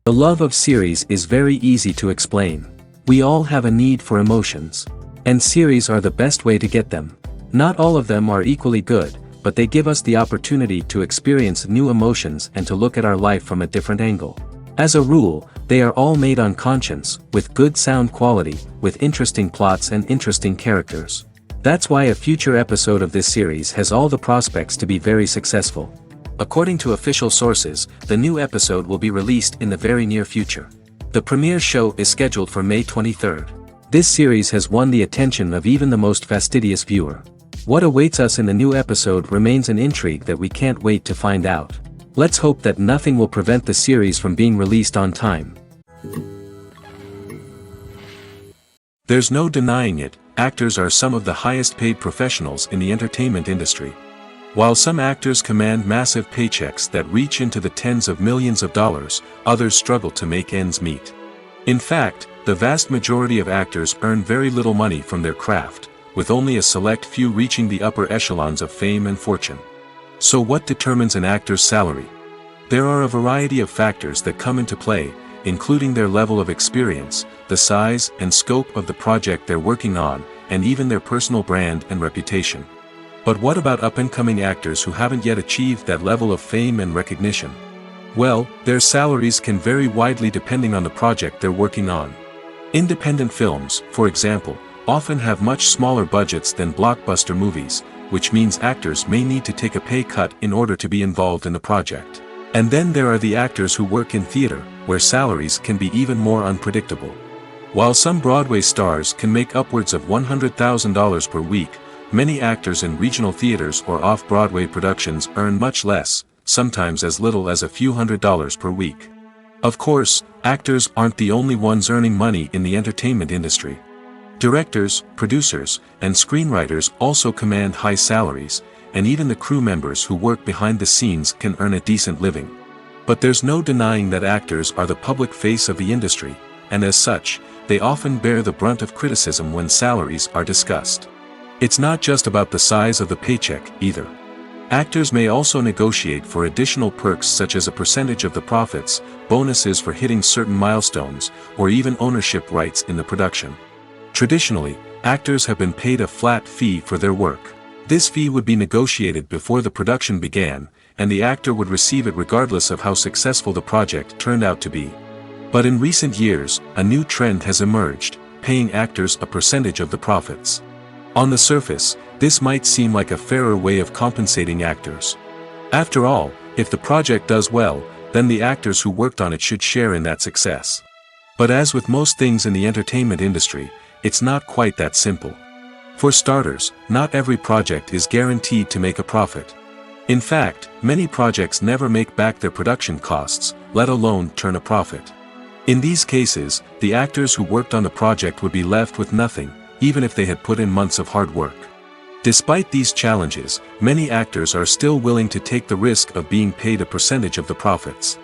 The love of series is very easy to explain. We all have a need for emotions. And series are the best way to get them. Not all of them are equally good, but they give us the opportunity to experience new emotions and to look at our life from a different angle. As a rule, they are all made on conscience, with good sound quality, with interesting plots and interesting characters. That's why a future episode of this series has all the prospects to be very successful. According to official sources, the new episode will be released in the very near future. The premiere show is scheduled for May 23rd. This series has won the attention of even the most fastidious viewer. What awaits us in the new episode remains an intrigue that we can't wait to find out. Let's hope that nothing will prevent the series from being released on time. There's no denying it, actors are some of the highest paid professionals in the entertainment industry. While some actors command massive paychecks that reach into the tens of millions of dollars, others struggle to make ends meet. In fact, the vast majority of actors earn very little money from their craft, with only a select few reaching the upper echelons of fame and fortune. So what determines an actor's salary? There are a variety of factors that come into play, including their level of experience, the size and scope of the project they're working on, and even their personal brand and reputation. But what about up-and-coming actors who haven't yet achieved that level of fame and recognition? Well, their salaries can vary widely depending on the project they're working on. Independent films, for example, often have much smaller budgets than blockbuster movies, which means actors may need to take a pay cut in order to be involved in the project. And then there are the actors who work in theater, where salaries can be even more unpredictable. While some Broadway stars can make upwards of $100,000 per week, many actors in regional theaters or off-Broadway productions earn much less, sometimes as little as a few $100s per week. Of course, actors aren't the only ones earning money in the entertainment industry. Directors, producers, and screenwriters also command high salaries, and even the crew members who work behind the scenes can earn a decent living. But there's no denying that actors are the public face of the industry, and as such, they often bear the brunt of criticism when salaries are discussed. It's not just about the size of the paycheck, either. Actors may also negotiate for additional perks such as a percentage of the profits, bonuses for hitting certain milestones, or even ownership rights in the production. Traditionally, actors have been paid a flat fee for their work. This fee would be negotiated before the production began, and the actor would receive it regardless of how successful the project turned out to be. But in recent years, a new trend has emerged, paying actors a percentage of the profits. On the surface, this might seem like a fairer way of compensating actors. After all, if the project does well, then the actors who worked on it should share in that success. But as with most things in the entertainment industry, it's not quite that simple. For starters, not every project is guaranteed to make a profit. In fact, many projects never make back their production costs, let alone turn a profit. In these cases, the actors who worked on the project would be left with nothing, even if they had put in months of hard work. Despite these challenges, many actors are still willing to take the risk of being paid a percentage of the profits.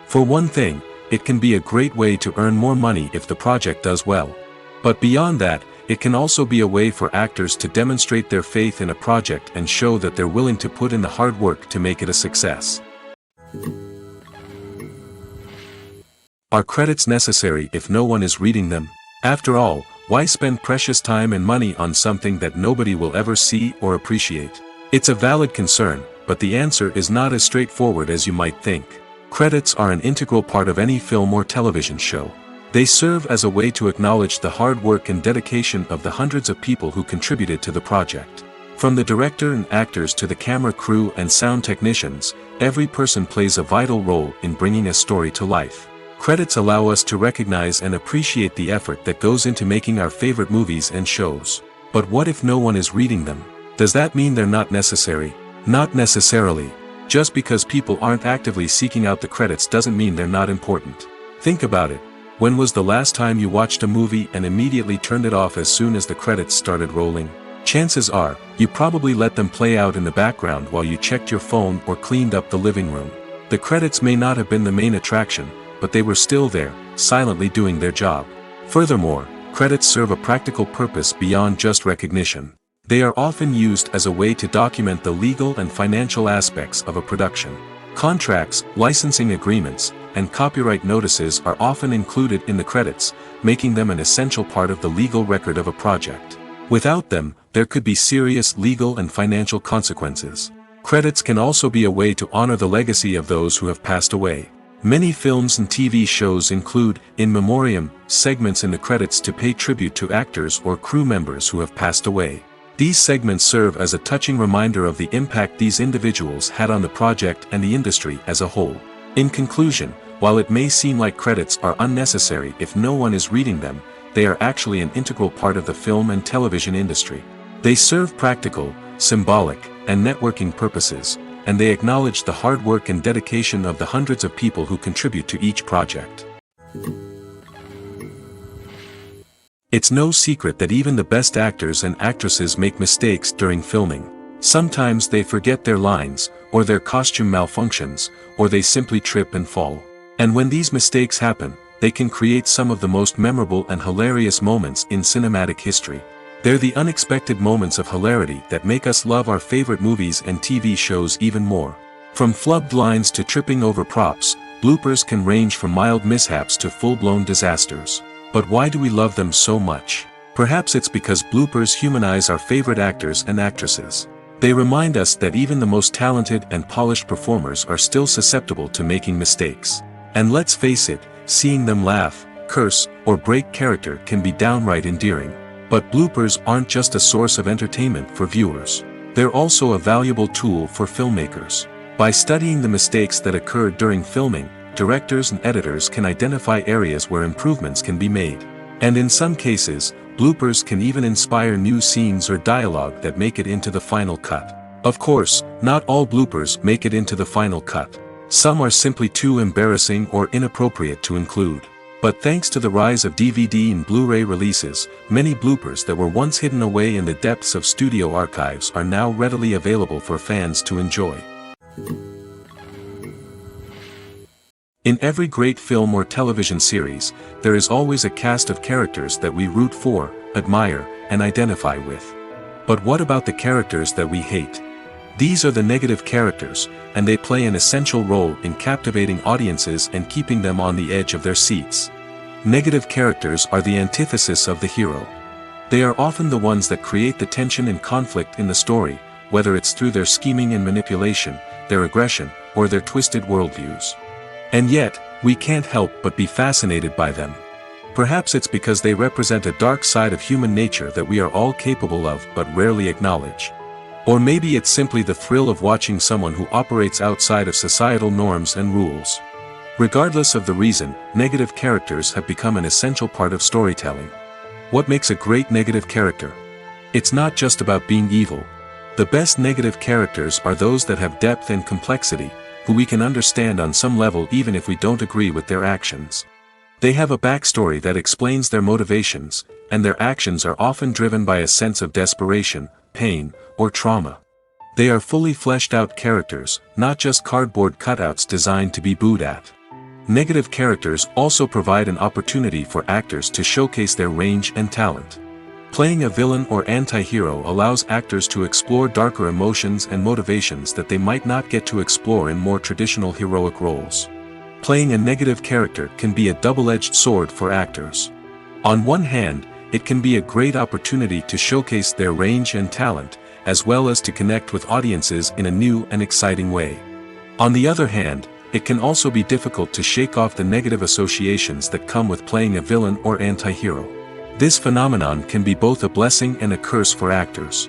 For one thing, it can be a great way to earn more money if the project does well. But beyond that, it can also be a way for actors to demonstrate their faith in a project and show that they're willing to put in the hard work to make it a success. Are credits necessary if no one is reading them? After all, why spend precious time and money on something that nobody will ever see or appreciate? It's a valid concern, but the answer is not as straightforward as you might think. Credits are an integral part of any film or television show. They serve as a way to acknowledge the hard work and dedication of the hundreds of people who contributed to the project. From the director and actors to the camera crew and sound technicians, every person plays a vital role in bringing a story to life. Credits allow us to recognize and appreciate the effort that goes into making our favorite movies and shows. But what if no one is reading them? Does that mean they're not necessary? Not necessarily. Just because people aren't actively seeking out the credits doesn't mean they're not important. Think about it. When was the last time you watched a movie and immediately turned it off as soon as the credits started rolling? Chances are, you probably let them play out in the background while you checked your phone or cleaned up the living room. The credits may not have been the main attraction, but they were still there, silently doing their job. Furthermore, credits serve a practical purpose beyond just recognition. They are often used as a way to document the legal and financial aspects of a production. Contracts, licensing agreements, and copyright notices are often included in the credits, making them an essential part of the legal record of a project. Without them, there could be serious legal and financial consequences. Credits can also be a way to honor the legacy of those who have passed away. Many films and TV shows include, in memoriam, segments in the credits to pay tribute to actors or crew members who have passed away. These segments serve as a touching reminder of the impact these individuals had on the project and the industry as a whole. In conclusion, while it may seem like credits are unnecessary if no one is reading them, they are actually an integral part of the film and television industry. They serve practical, symbolic, and networking purposes, and they acknowledge the hard work and dedication of the hundreds of people who contribute to each project. It's no secret that even the best actors and actresses make mistakes during filming. Sometimes they forget their lines, or their costume malfunctions, or they simply trip and fall. And when these mistakes happen, they can create some of the most memorable and hilarious moments in cinematic history. They're the unexpected moments of hilarity that make us love our favorite movies and TV shows even more. From flubbed lines to tripping over props, bloopers can range from mild mishaps to full-blown disasters. But why do we love them so much? Perhaps it's because bloopers humanize our favorite actors and actresses. They remind us that even the most talented and polished performers are still susceptible to making mistakes. And let's face it, seeing them laugh, curse, or break character can be downright endearing. But bloopers aren't just a source of entertainment for viewers. They're also a valuable tool for filmmakers. By studying the mistakes that occurred during filming, directors and editors can identify areas where improvements can be made. And in some cases, bloopers can even inspire new scenes or dialogue that make it into the final cut. Of course, not all bloopers make it into the final cut. Some are simply too embarrassing or inappropriate to include. But thanks to the rise of DVD and Blu-ray releases, many bloopers that were once hidden away in the depths of studio archives are now readily available for fans to enjoy. In every great film or television series, there is always a cast of characters that we root for, admire, and identify with. But what about the characters that we hate? These are the negative characters, and they play an essential role in captivating audiences and keeping them on the edge of their seats. Negative characters are the antithesis of the hero. They are often the ones that create the tension and conflict in the story, whether it's through their scheming and manipulation, their aggression, or their twisted worldviews. And yet, we can't help but be fascinated by them. Perhaps it's because they represent a dark side of human nature that we are all capable of but rarely acknowledge. Or maybe it's simply the thrill of watching someone who operates outside of societal norms and rules. Regardless of the reason, negative characters have become an essential part of storytelling. What makes a great negative character? It's not just about being evil. The best negative characters are those that have depth and complexity, who we can understand on some level even if we don't agree with their actions. They have a backstory that explains their motivations, and their actions are often driven by a sense of desperation, pain, or trauma. They are fully fleshed out characters, not just cardboard cutouts designed to be booed at. Negative characters also provide an opportunity for actors to showcase their range and talent. Playing a villain or anti-hero allows actors to explore darker emotions and motivations that they might not get to explore in more traditional heroic roles. Playing a negative character can be a double-edged sword for actors. On one hand, it can be a great opportunity to showcase their range and talent, as well as to connect with audiences in a new and exciting way. On the other hand, it can also be difficult to shake off the negative associations that come with playing a villain or anti-hero. This phenomenon can be both a blessing and a curse for actors.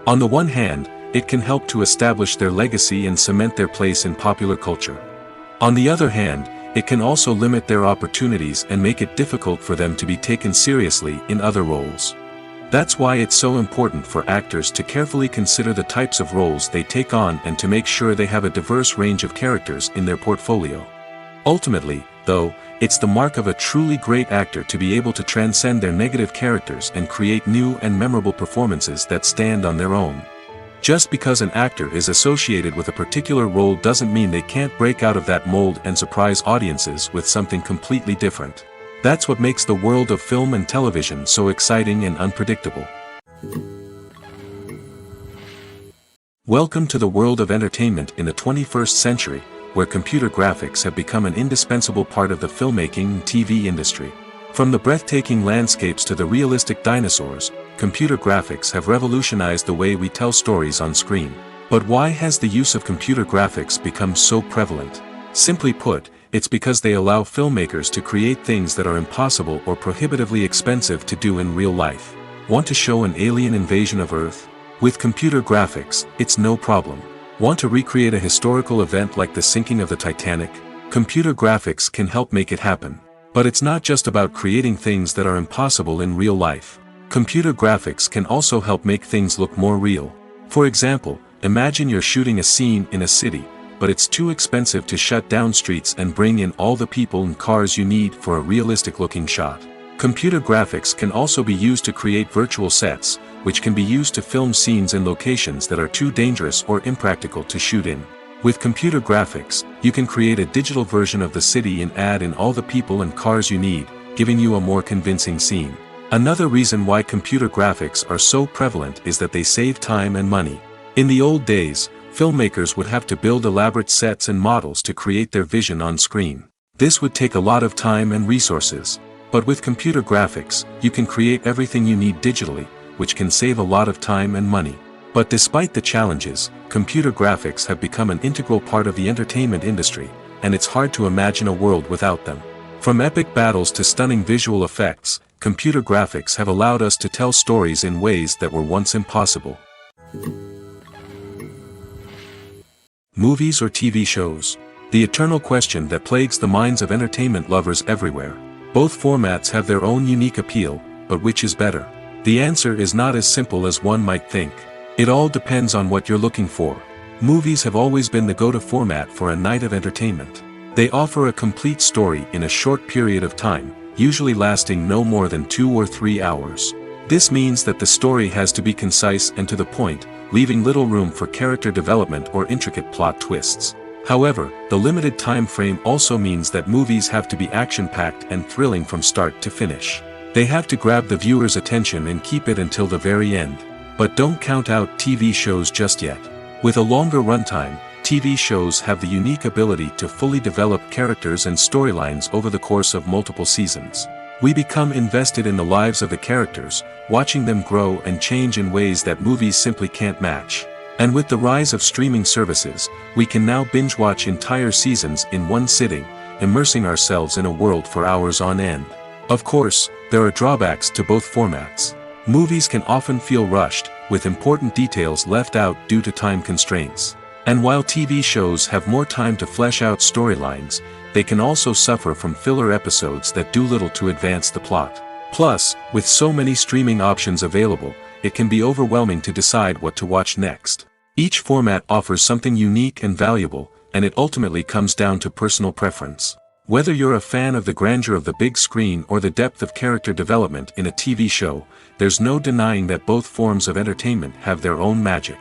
On the one hand, it can help to establish their legacy and cement their place in popular culture. On the other hand, it can also limit their opportunities and make it difficult for them to be taken seriously in other roles. That's why it's so important for actors to carefully consider the types of roles they take on and to make sure they have a diverse range of characters in their portfolio. Ultimately, though, it's the mark of a truly great actor to be able to transcend their negative characters and create new and memorable performances that stand on their own. Just because an actor is associated with a particular role doesn't mean they can't break out of that mold and surprise audiences with something completely different. That's what makes the world of film and television so exciting and unpredictable. Welcome to the world of entertainment in the 21st century, where computer graphics have become an indispensable part of the filmmaking and TV industry. From the breathtaking landscapes to the realistic dinosaurs, computer graphics have revolutionized the way we tell stories on screen. But why has the use of computer graphics become so prevalent? Simply put, it's because they allow filmmakers to create things that are impossible or prohibitively expensive to do in real life. Want to show an alien invasion of Earth? With computer graphics, it's no problem. Want to recreate a historical event like the sinking of the Titanic? Computer graphics can help make it happen. But it's not just about creating things that are impossible in real life. Computer graphics can also help make things look more real. For example, imagine you're shooting a scene in a city, but it's too expensive to shut down streets and bring in all the people and cars you need for a realistic-looking shot. Computer graphics can also be used to create virtual sets, which can be used to film scenes in locations that are too dangerous or impractical to shoot in. With computer graphics, you can create a digital version of the city and add in all the people and cars you need, giving you a more convincing scene. Another reason why computer graphics are so prevalent is that they save time and money. In the old days, filmmakers would have to build elaborate sets and models to create their vision on screen. This would take a lot of time and resources. But with computer graphics, you can create everything you need digitally, which can save a lot of time and money. But despite the challenges, computer graphics have become an integral part of the entertainment industry, and it's hard to imagine a world without them. From epic battles to stunning visual effects, computer graphics have allowed us to tell stories in ways that were once impossible. Movies or TV shows? The eternal question that plagues the minds of entertainment lovers everywhere. Both formats have their own unique appeal, but which is better? The answer is not as simple as one might think. It all depends on what you're looking for. Movies have always been the go-to format for a night of entertainment. They offer a complete story in a short period of time, usually lasting no more than 2 or 3 hours. This means that the story has to be concise and to the point, leaving little room for character development or intricate plot twists. However, the limited time frame also means that movies have to be action-packed and thrilling from start to finish. They have to grab the viewer's attention and keep it until the very end. But don't count out TV shows just yet. With a longer runtime, TV shows have the unique ability to fully develop characters and storylines over the course of multiple seasons. We become invested in the lives of the characters, watching them grow and change in ways that movies simply can't match. And with the rise of streaming services, we can now binge-watch entire seasons in one sitting, immersing ourselves in a world for hours on end. Of course, there are drawbacks to both formats. Movies can often feel rushed, with important details left out due to time constraints. And while TV shows have more time to flesh out storylines, they can also suffer from filler episodes that do little to advance the plot. Plus, with so many streaming options available, it can be overwhelming to decide what to watch next. Each format offers something unique and valuable, and it ultimately comes down to personal preference. Whether you're a fan of the grandeur of the big screen or the depth of character development in a TV show, there's no denying that both forms of entertainment have their own magic.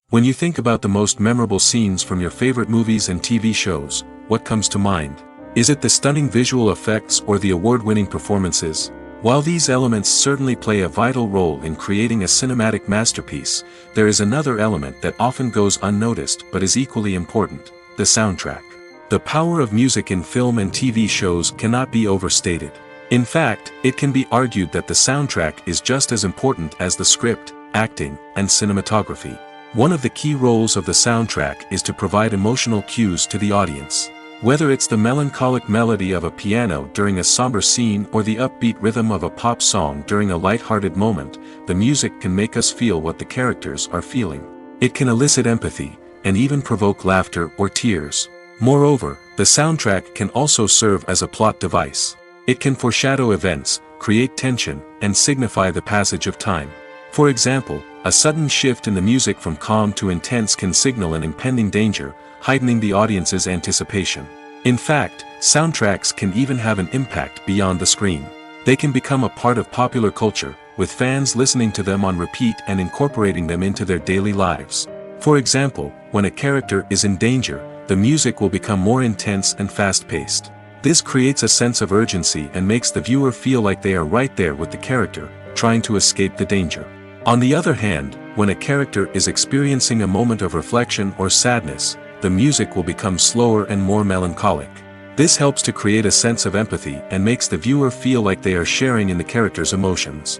When you think about the most memorable scenes from your favorite movies and TV shows, what comes to mind? Is it the stunning visual effects or the award-winning performances? While these elements certainly play a vital role in creating a cinematic masterpiece, there is another element that often goes unnoticed but is equally important: the soundtrack. The power of music in film and TV shows cannot be overstated. In fact, it can be argued that the soundtrack is just as important as the script, acting, and cinematography. One of the key roles of the soundtrack is to provide emotional cues to the audience. Whether it's the melancholic melody of a piano during a somber scene or the upbeat rhythm of a pop song during a light-hearted moment, the music can make us feel what the characters are feeling. It can elicit empathy, and even provoke laughter or tears. Moreover, the soundtrack can also serve as a plot device. It can foreshadow events, create tension, and signify the passage of time. For example, a sudden shift in the music from calm to intense can signal an impending danger, heightening the audience's anticipation. In fact, soundtracks can even have an impact beyond the screen. They can become a part of popular culture, with fans listening to them on repeat and incorporating them into their daily lives. For example, when a character is in danger, the music will become more intense and fast-paced. This creates a sense of urgency and makes the viewer feel like they are right there with the character, trying to escape the danger. On the other hand, when a character is experiencing a moment of reflection or sadness, the music will become slower and more melancholic. This helps to create a sense of empathy and makes the viewer feel like they are sharing in the character's emotions.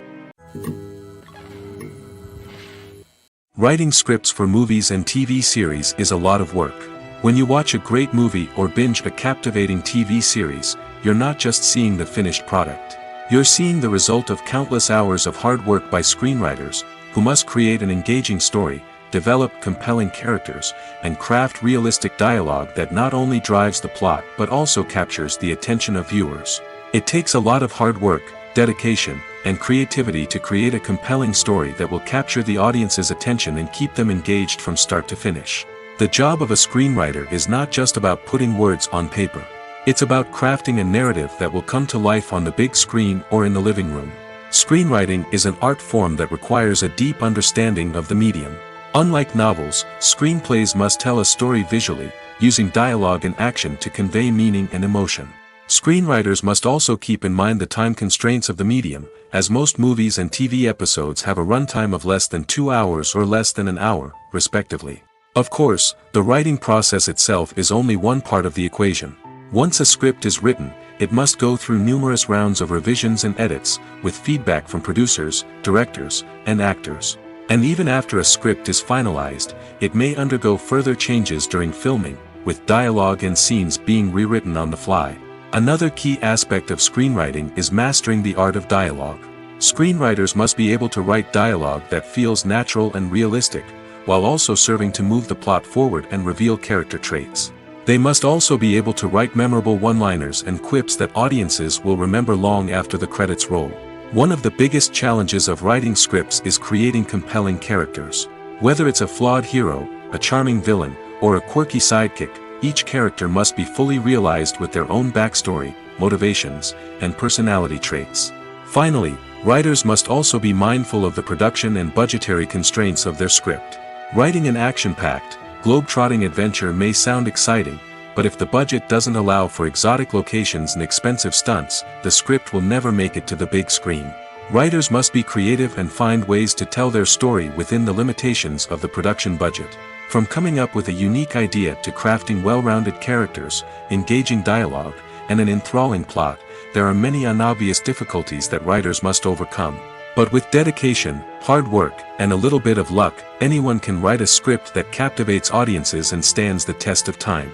Writing scripts for movies and TV series is a lot of work. When you watch a great movie or binge a captivating TV series, you're not just seeing the finished product. You're seeing the result of countless hours of hard work by screenwriters, who must create an engaging story, develop compelling characters, and craft realistic dialogue that not only drives the plot but also captures the attention of viewers. It takes a lot of hard work, dedication, and creativity to create a compelling story that will capture the audience's attention and keep them engaged from start to finish. The job of a screenwriter is not just about putting words on paper. It's about crafting a narrative that will come to life on the big screen or in the living room. Screenwriting is an art form that requires a deep understanding of the medium. Unlike novels, screenplays must tell a story visually, using dialogue and action to convey meaning and emotion. Screenwriters must also keep in mind the time constraints of the medium, as most movies and TV episodes have a runtime of less than 2 hours or less than an hour, respectively. Of course, the writing process itself is only one part of the equation. Once a script is written, it must go through numerous rounds of revisions and edits, with feedback from producers, directors, and actors. And even after a script is finalized, it may undergo further changes during filming, with dialogue and scenes being rewritten on the fly. Another key aspect of screenwriting is mastering the art of dialogue. Screenwriters must be able to write dialogue that feels natural and realistic, while also serving to move the plot forward and reveal character traits. They must also be able to write memorable one-liners and quips that audiences will remember long after the credits roll. One of the biggest challenges of writing scripts is creating compelling characters. Whether it's a flawed hero, a charming villain, or a quirky sidekick, each character must be fully realized with their own backstory, motivations, and personality traits. Finally, writers must also be mindful of the production and budgetary constraints of their script. Writing an action-packed, globe-trotting adventure may sound exciting, but if the budget doesn't allow for exotic locations and expensive stunts, the script will never make it to the big screen. Writers must be creative and find ways to tell their story within the limitations of the production budget. From coming up with a unique idea to crafting well-rounded characters, engaging dialogue, and an enthralling plot, there are many unobvious difficulties that writers must overcome. But with dedication, hard work, and a little bit of luck, anyone can write a script that captivates audiences and stands the test of time.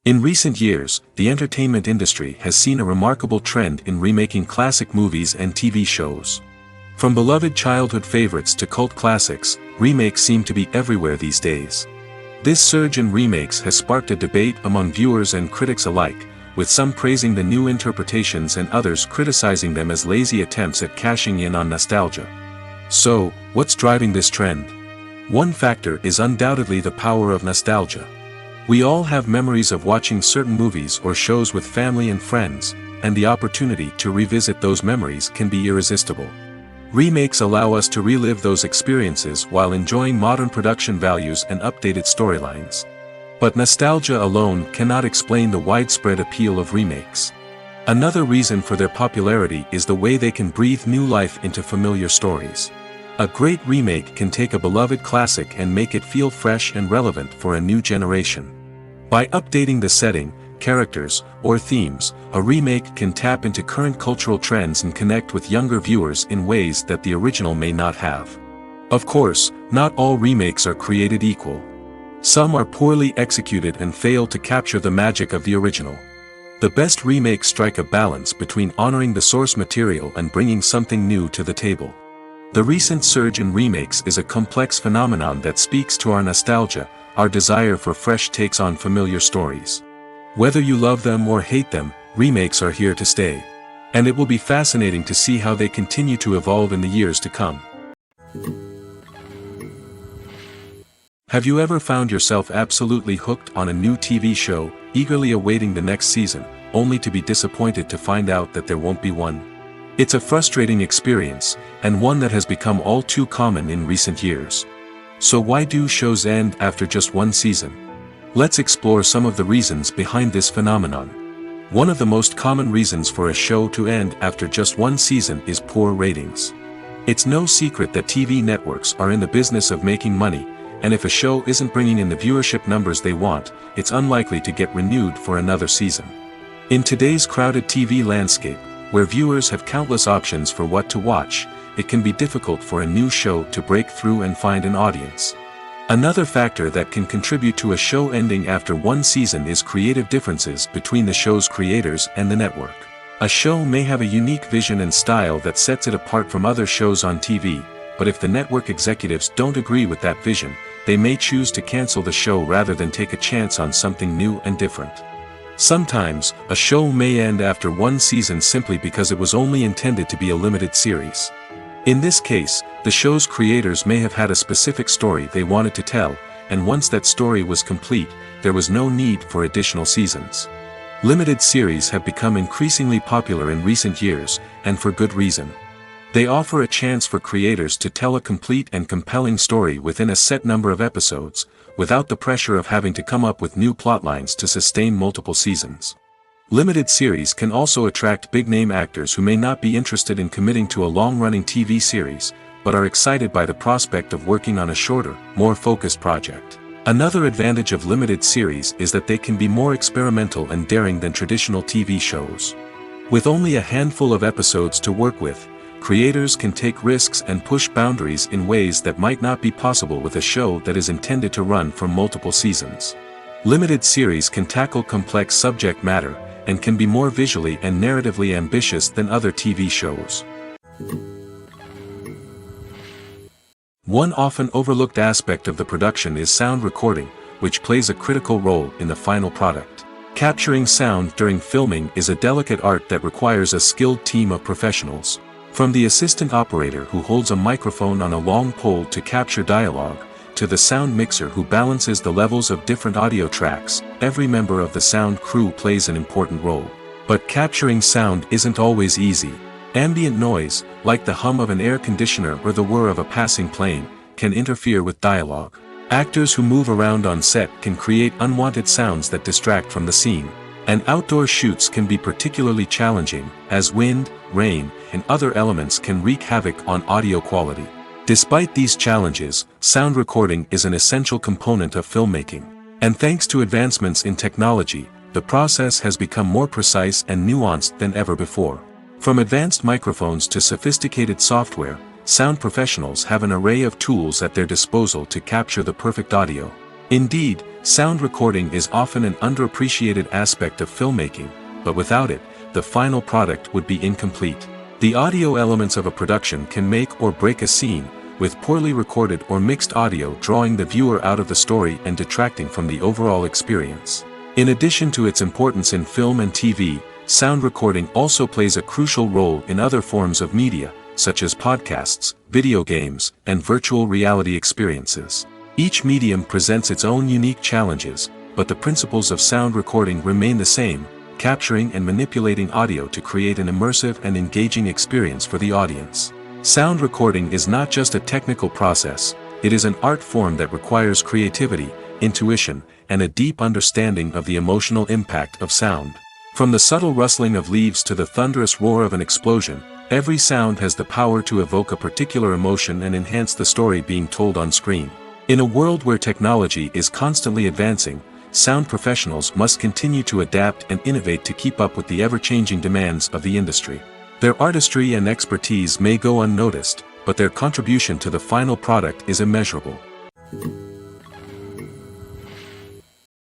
In recent years, the entertainment industry has seen a remarkable trend in remaking classic movies and TV shows. From beloved childhood favorites to cult classics, remakes seem to be everywhere these days. This surge in remakes has sparked a debate among viewers and critics alike, with some praising the new interpretations and others criticizing them as lazy attempts at cashing in on nostalgia. So, what's driving this trend? One factor is undoubtedly the power of nostalgia. We all have memories of watching certain movies or shows with family and friends, and the opportunity to revisit those memories can be irresistible. Remakes allow us to relive those experiences while enjoying modern production values and updated storylines. But nostalgia alone cannot explain the widespread appeal of remakes. Another reason for their popularity is the way they can breathe new life into familiar stories. A great remake can take a beloved classic and make it feel fresh and relevant for a new generation. By updating the setting, characters, or themes, a remake can tap into current cultural trends and connect with younger viewers in ways that the original may not have. Of course, not all remakes are created equal. Some are poorly executed and fail to capture the magic of the original. The best remakes strike a balance between honoring the source material and bringing something new to the table. The recent surge in remakes is a complex phenomenon that speaks to our nostalgia, our desire for fresh takes on familiar stories. Whether you love them or hate them, remakes are here to stay. And it will be fascinating to see how they continue to evolve in the years to come. Have you ever found yourself absolutely hooked on a new TV show, eagerly awaiting the next season, only to be disappointed to find out that there won't be one? It's a frustrating experience, and one that has become all too common in recent years. So why do shows end after just one season? Let's explore some of the reasons behind this phenomenon. One of the most common reasons for a show to end after just one season is poor ratings. It's no secret that TV networks are in the business of making money, and if a show isn't bringing in the viewership numbers they want, it's unlikely to get renewed for another season. In today's crowded TV landscape, where viewers have countless options for what to watch, it can be difficult for a new show to break through and find an audience. Another factor that can contribute to a show ending after one season is creative differences between the show's creators and the network. A show may have a unique vision and style that sets it apart from other shows on TV, but if the network executives don't agree with that vision, they may choose to cancel the show rather than take a chance on something new and different. Sometimes, a show may end after one season simply because it was only intended to be a limited series. In this case, the show's creators may have had a specific story they wanted to tell, and once that story was complete, there was no need for additional seasons. Limited series have become increasingly popular in recent years, and for good reason. They offer a chance for creators to tell a complete and compelling story within a set number of episodes, without the pressure of having to come up with new plotlines to sustain multiple seasons. Limited series can also attract big-name actors who may not be interested in committing to a long-running TV series, but are excited by the prospect of working on a shorter, more focused project. Another advantage of limited series is that they can be more experimental and daring than traditional TV shows. With only a handful of episodes to work with, creators can take risks and push boundaries in ways that might not be possible with a show that is intended to run for multiple seasons. Limited series can tackle complex subject matter, and can be more visually and narratively ambitious than other TV shows. One often overlooked aspect of the production is sound recording, which plays a critical role in the final product. Capturing sound during filming is a delicate art that requires a skilled team of professionals. From the assistant operator who holds a microphone on a long pole to capture dialogue, to the sound mixer who balances the levels of different audio tracks, every member of the sound crew plays an important role. But capturing sound isn't always easy. Ambient noise, like the hum of an air conditioner or the whir of a passing plane, can interfere with dialogue. Actors who move around on set can create unwanted sounds that distract from the scene. And outdoor shoots can be particularly challenging, as wind, rain, and other elements can wreak havoc on audio quality. Despite these challenges, sound recording is an essential component of filmmaking. And thanks to advancements in technology, the process has become more precise and nuanced than ever before. From advanced microphones to sophisticated software, sound professionals have an array of tools at their disposal to capture the perfect audio. Indeed, sound recording is often an underappreciated aspect of filmmaking, but without it, the final product would be incomplete. The audio elements of a production can make or break a scene, with poorly recorded or mixed audio drawing the viewer out of the story and detracting from the overall experience. In addition to its importance in film and TV, sound recording also plays a crucial role in other forms of media, such as podcasts, video games, and virtual reality experiences. Each medium presents its own unique challenges, but the principles of sound recording remain the same: capturing and manipulating audio to create an immersive and engaging experience for the audience. Sound recording is not just a technical process, it is an art form that requires creativity, intuition, and a deep understanding of the emotional impact of sound. From the subtle rustling of leaves to the thunderous roar of an explosion, every sound has the power to evoke a particular emotion and enhance the story being told on screen. In a world where technology is constantly advancing, sound professionals must continue to adapt and innovate to keep up with the ever-changing demands of the industry. Their artistry and expertise may go unnoticed, but their contribution to the final product is immeasurable.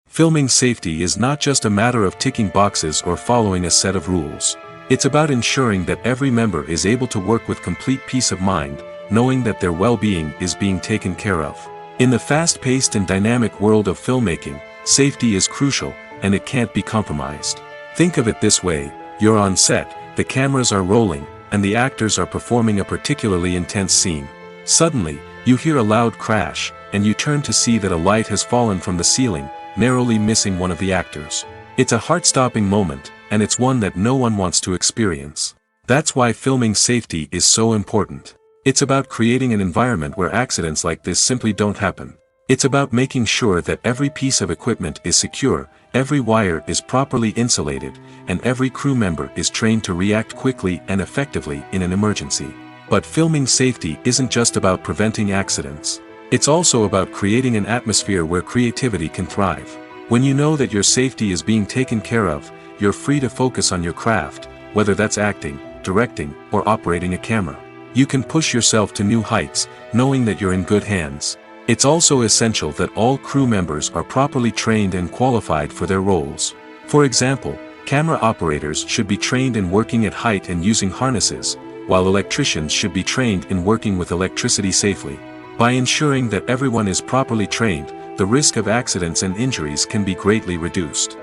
Filming safety is not just a matter of ticking boxes or following a set of rules. It's about ensuring that every member is able to work with complete peace of mind, knowing that their well-being is being taken care of. In the fast-paced and dynamic world of filmmaking, safety is crucial, and it can't be compromised. Think of it this way: you're on set, the cameras are rolling, and the actors are performing a particularly intense scene. Suddenly, you hear a loud crash, and you turn to see that a light has fallen from the ceiling, narrowly missing one of the actors. It's a heart-stopping moment, and it's one that no one wants to experience. That's why filming safety is so important. It's about creating an environment where accidents like this simply don't happen. It's about making sure that every piece of equipment is secure, every wire is properly insulated, and every crew member is trained to react quickly and effectively in an emergency. But filming safety isn't just about preventing accidents. It's also about creating an atmosphere where creativity can thrive. When you know that your safety is being taken care of, you're free to focus on your craft, whether that's acting, directing, or operating a camera. You can push yourself to new heights, knowing that you're in good hands. It's also essential that all crew members are properly trained and qualified for their roles. For example, camera operators should be trained in working at height and using harnesses, while electricians should be trained in working with electricity safely. By ensuring that everyone is properly trained, the risk of accidents and injuries can be greatly reduced.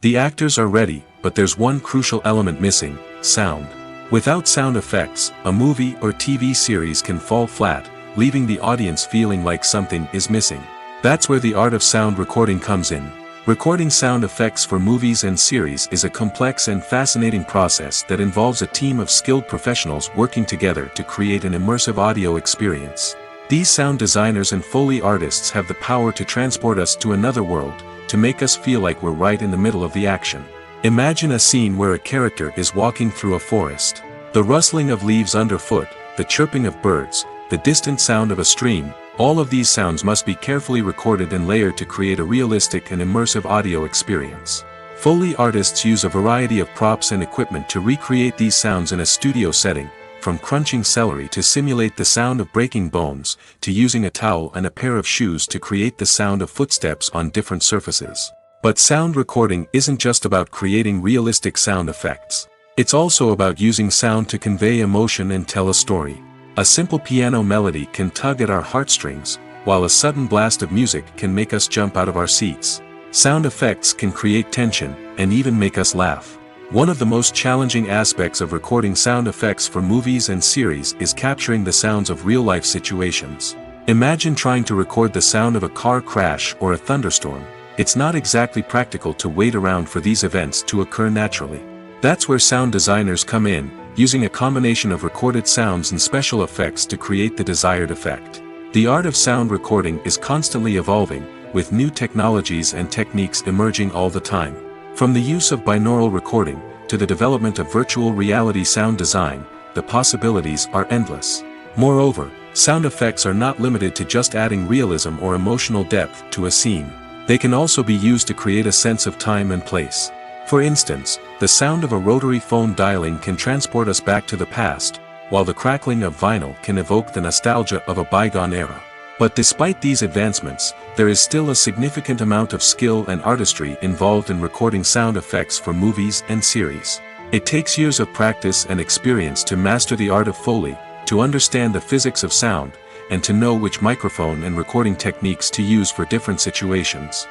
The actors are ready, but there's one crucial element missing: sound. Without sound effects, a movie or TV series can fall flat, leaving the audience feeling like something is missing. That's where the art of sound recording comes in. Recording sound effects for movies and series is a complex and fascinating process that involves a team of skilled professionals working together to create an immersive audio experience. These sound designers and Foley artists have the power to transport us to another world, to make us feel like we're right in the middle of the action. Imagine a scene where a character is walking through a forest. The rustling of leaves underfoot, the chirping of birds, the distant sound of a stream, all of these sounds must be carefully recorded and layered to create a realistic and immersive audio experience. Foley artists use a variety of props and equipment to recreate these sounds in a studio setting, from crunching celery to simulate the sound of breaking bones, to using a towel and a pair of shoes to create the sound of footsteps on different surfaces. But sound recording isn't just about creating realistic sound effects. It's also about using sound to convey emotion and tell a story. A simple piano melody can tug at our heartstrings, while a sudden blast of music can make us jump out of our seats. Sound effects can create tension, and even make us laugh. One of the most challenging aspects of recording sound effects for movies and series is capturing the sounds of real-life situations. Imagine trying to record the sound of a car crash or a thunderstorm. It's not exactly practical to wait around for these events to occur naturally. That's where sound designers come in, using a combination of recorded sounds and special effects to create the desired effect. The art of sound recording is constantly evolving, with new technologies and techniques emerging all the time. From the use of binaural recording, to the development of virtual reality sound design, the possibilities are endless. Moreover, sound effects are not limited to just adding realism or emotional depth to a scene. They can also be used to create a sense of time and place. For instance, the sound of a rotary phone dialing can transport us back to the past, while the crackling of vinyl can evoke the nostalgia of a bygone era. But despite these advancements, there is still a significant amount of skill and artistry involved in recording sound effects for movies and series. It takes years of practice and experience to master the art of Foley, to understand the physics of sound, and to know which microphone and recording techniques to use for different situations.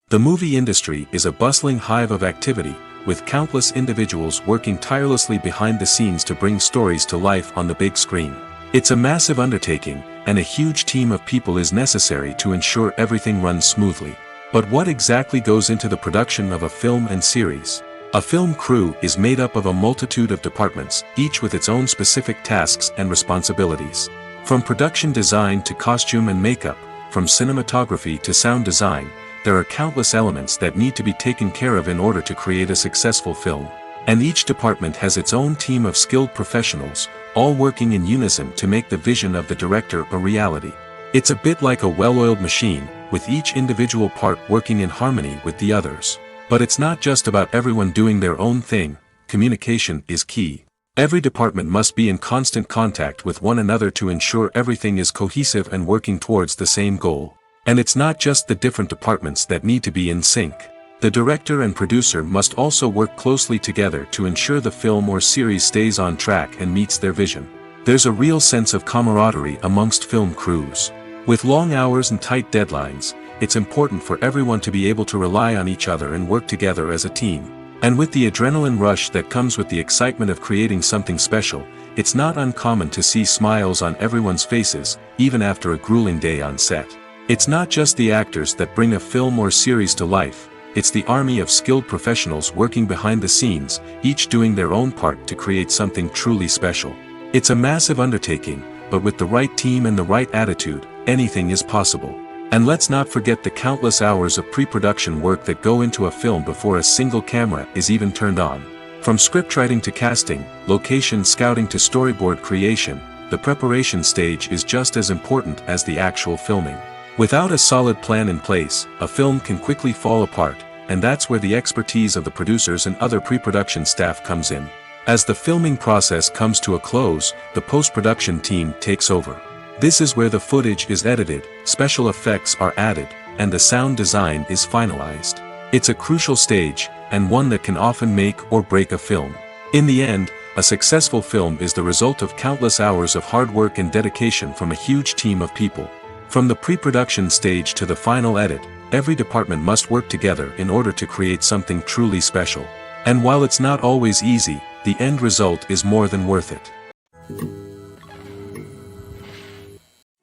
The movie industry is a bustling hive of activity, with countless individuals working tirelessly behind the scenes to bring stories to life on the big screen. It's a massive undertaking, and a huge team of people is necessary to ensure everything runs smoothly. But what exactly goes into the production of a film and series? A film crew is made up of a multitude of departments, each with its own specific tasks and responsibilities. From production design to costume and makeup, from cinematography to sound design, there are countless elements that need to be taken care of in order to create a successful film. And each department has its own team of skilled professionals, all working in unison to make the vision of the director a reality. It's a bit like a well-oiled machine, with each individual part working in harmony with the others. But it's not just about everyone doing their own thing. Communication is key. Every department must be in constant contact with one another to ensure everything is cohesive and working towards the same goal. And it's not just the different departments that need to be in sync. The director and producer must also work closely together to ensure the film or series stays on track and meets their vision. There's a real sense of camaraderie amongst film crews. With long hours and tight deadlines, it's important for everyone to be able to rely on each other and work together as a team. And with the adrenaline rush that comes with the excitement of creating something special, it's not uncommon to see smiles on everyone's faces, even after a grueling day on set. It's not just the actors that bring a film or series to life. it's the army of skilled professionals working behind the scenes, each doing their own part to create something truly special. It's a massive undertaking, but with the right team and the right attitude, anything is possible. And let's not forget the countless hours of pre-production work that go into a film before a single camera is even turned on. From scriptwriting to casting, location scouting to storyboard creation, the preparation stage is just as important as the actual filming. Without a solid plan in place, a film can quickly fall apart, and that's where the expertise of the producers and other pre-production staff comes in. As the filming process comes to a close, the post-production team takes over. This is where the footage is edited, special effects are added, and the sound design is finalized. It's a crucial stage, and one that can often make or break a film. In the end, a successful film is the result of countless hours of hard work and dedication from a huge team of people. From the pre-production stage to the final edit, every department must work together in order to create something truly special. And while it's not always easy, the end result is more than worth it.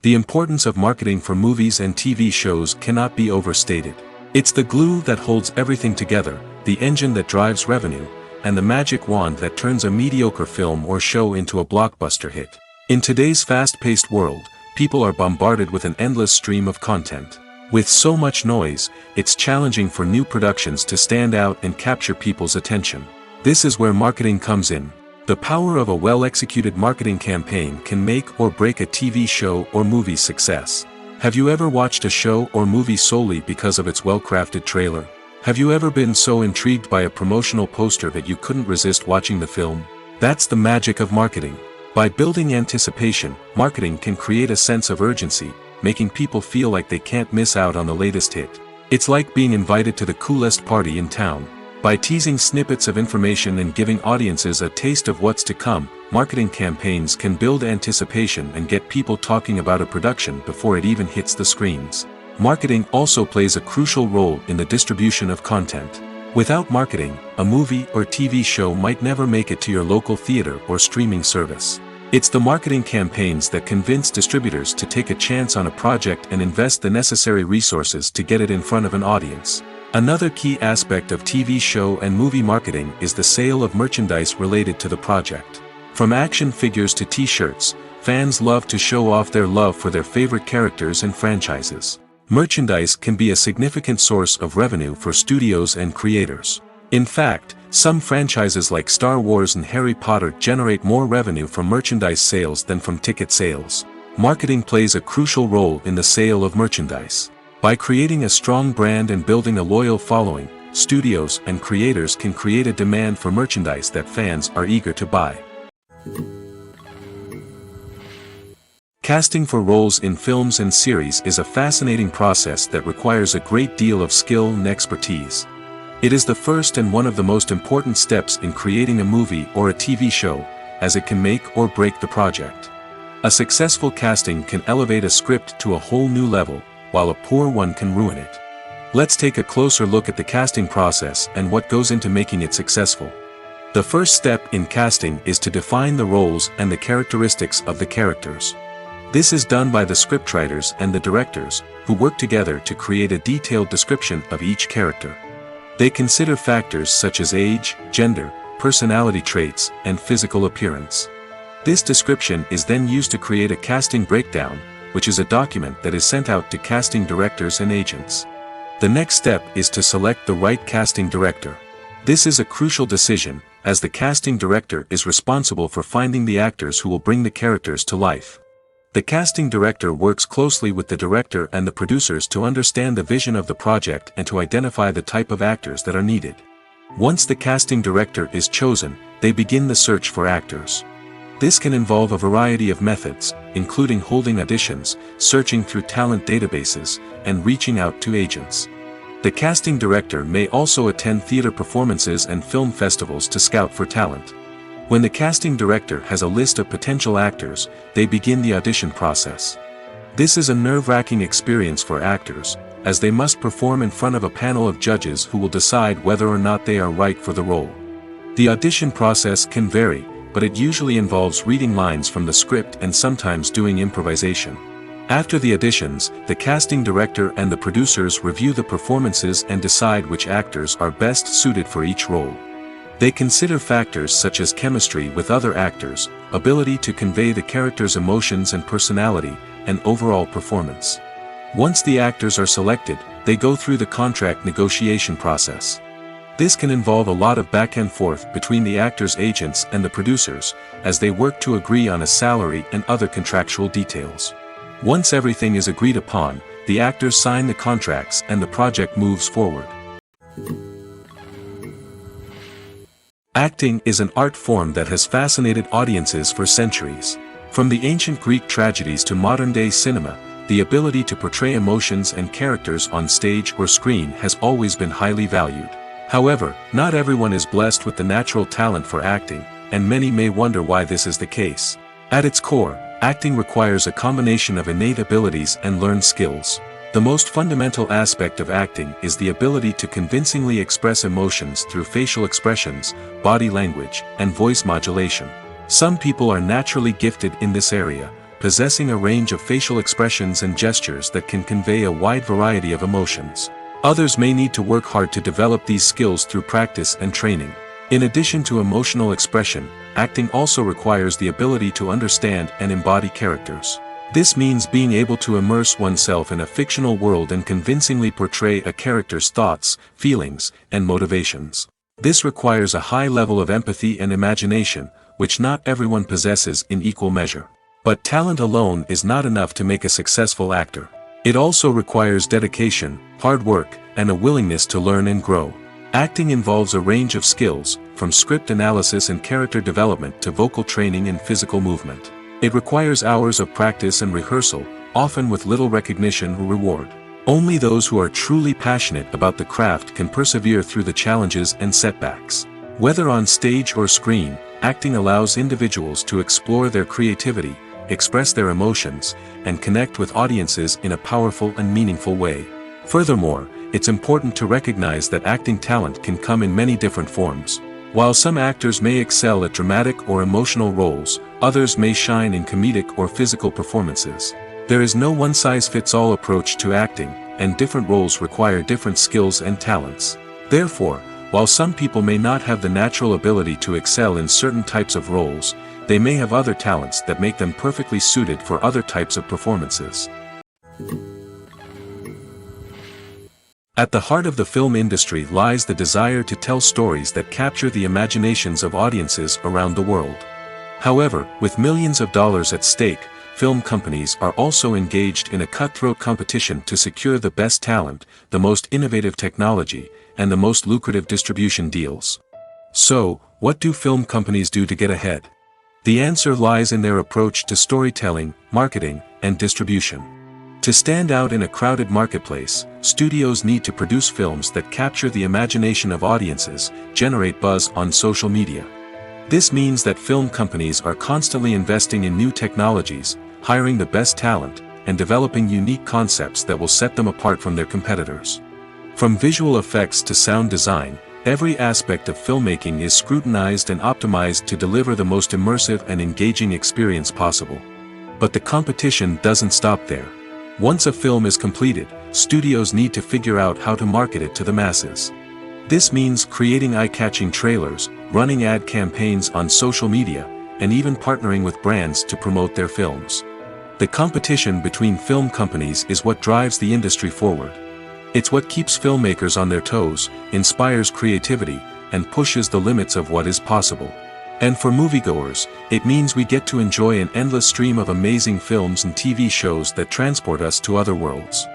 The importance of marketing for movies and TV shows cannot be overstated. It's the glue that holds everything together, the engine that drives revenue, and the magic wand that turns a mediocre film or show into a blockbuster hit. In today's fast-paced world, people are bombarded with an endless stream of content. With so much noise, it's challenging for new productions to stand out and capture people's attention. This is where marketing comes in. The power of a well-executed marketing campaign can make or break a TV show or movie's success. Have you ever watched a show or movie solely because of its well-crafted trailer? Have you ever been so intrigued by a promotional poster that you couldn't resist watching the film? That's the magic of marketing. By building anticipation, marketing can create a sense of urgency, making people feel like they can't miss out on the latest hit. It's like being invited to the coolest party in town. By teasing snippets of information and giving audiences a taste of what's to come, marketing campaigns can build anticipation and get people talking about a production before it even hits the screens. Marketing also plays a crucial role in the distribution of content. Without marketing, a movie or TV show might never make it to your local theater or streaming service. It's the marketing campaigns that convince distributors to take a chance on a project and invest the necessary resources to get it in front of an audience. Another key aspect of TV show and movie marketing is the sale of merchandise related to the project. From action figures to t-shirts, fans love to show off their love for their favorite characters and franchises. Merchandise can be a significant source of revenue for studios and creators. In fact, some franchises like Star Wars and Harry Potter generate more revenue from merchandise sales than from ticket sales. Marketing plays a crucial role in the sale of merchandise. By creating a strong brand and building a loyal following, studios and creators can create a demand for merchandise that fans are eager to buy. Casting for roles in films and series is a fascinating process that requires a great deal of skill and expertise. It is the first and one of the most important steps in creating a movie or a TV show, as it can make or break the project. A successful casting can elevate a script to a whole new level, while a poor one can ruin it. Let's take a closer look at the casting process and what goes into making it successful. The first step in casting is to define the roles and the characteristics of the characters. This is done by the scriptwriters and the directors, who work together to create a detailed description of each character. They consider factors such as age, gender, personality traits, and physical appearance. This description is then used to create a casting breakdown, which is a document that is sent out to casting directors and agents. The next step is to select the right casting director. This is a crucial decision, as the casting director is responsible for finding the actors who will bring the characters to life. The casting director works closely with the director and the producers to understand the vision of the project and to identify the type of actors that are needed. Once the casting director is chosen, they begin the search for actors. This can involve a variety of methods, including holding auditions, searching through talent databases, and reaching out to agents. The casting director may also attend theater performances and film festivals to scout for talent. When the casting director has a list of potential actors, they begin the audition process. This is a nerve-wracking experience for actors, as they must perform in front of a panel of judges who will decide whether or not they are right for the role. The audition process can vary, but it usually involves reading lines from the script and sometimes doing improvisation. After the auditions, the casting director and the producers review the performances and decide which actors are best suited for each role. They consider factors such as chemistry with other actors, ability to convey the character's emotions and personality, and overall performance. Once the actors are selected, they go through the contract negotiation process. This can involve a lot of back and forth between the actors' agents and the producers, as they work to agree on a salary and other contractual details. Once everything is agreed upon, the actors sign the contracts and the project moves forward. Acting is an art form that has fascinated audiences for centuries. From the ancient Greek tragedies to modern-day cinema, the ability to portray emotions and characters on stage or screen has always been highly valued. However, not everyone is blessed with the natural talent for acting, and many may wonder why this is the case. At its core, acting requires a combination of innate abilities and learned skills. The most fundamental aspect of acting is the ability to convincingly express emotions through facial expressions, body language, and voice modulation. Some people are naturally gifted in this area, possessing a range of facial expressions and gestures that can convey a wide variety of emotions. Others may need to work hard to develop these skills through practice and training. In addition to emotional expression, acting also requires the ability to understand and embody characters. This means being able to immerse oneself in a fictional world and convincingly portray a character's thoughts, feelings, and motivations. This requires a high level of empathy and imagination, which not everyone possesses in equal measure. But talent alone is not enough to make a successful actor. It also requires dedication, hard work, and a willingness to learn and grow. Acting involves a range of skills, from script analysis and character development to vocal training and physical movement. It requires hours of practice and rehearsal, often with little recognition or reward. Only those who are truly passionate about the craft can persevere through the challenges and setbacks. Whether on stage or screen, acting allows individuals to explore their creativity, express their emotions, and connect with audiences in a powerful and meaningful way. Furthermore, it's important to recognize that acting talent can come in many different forms. While some actors may excel at dramatic or emotional roles, others may shine in comedic or physical performances. There is no one-size-fits-all approach to acting, and different roles require different skills and talents. Therefore, while some people may not have the natural ability to excel in certain types of roles, they may have other talents that make them perfectly suited for other types of performances. At the heart of the film industry lies the desire to tell stories that capture the imaginations of audiences around the world. However, with millions of dollars at stake, film companies are also engaged in a cutthroat competition to secure the best talent, the most innovative technology, and the most lucrative distribution deals. So, what do film companies do to get ahead? The answer lies in their approach to storytelling, marketing, and distribution. To stand out in a crowded marketplace, studios need to produce films that capture the imagination of audiences, generate buzz on social media. This means that film companies are constantly investing in new technologies, hiring the best talent, and developing unique concepts that will set them apart from their competitors. From visual effects to sound design, every aspect of filmmaking is scrutinized and optimized to deliver the most immersive and engaging experience possible. But the competition doesn't stop there. Once a film is completed, studios need to figure out how to market it to the masses. This means creating eye-catching trailers, running ad campaigns on social media, and even partnering with brands to promote their films. The competition between film companies is what drives the industry forward. It's what keeps filmmakers on their toes, inspires creativity, and pushes the limits of what is possible. And for moviegoers, it means we get to enjoy an endless stream of amazing films and TV shows that transport us to other worlds.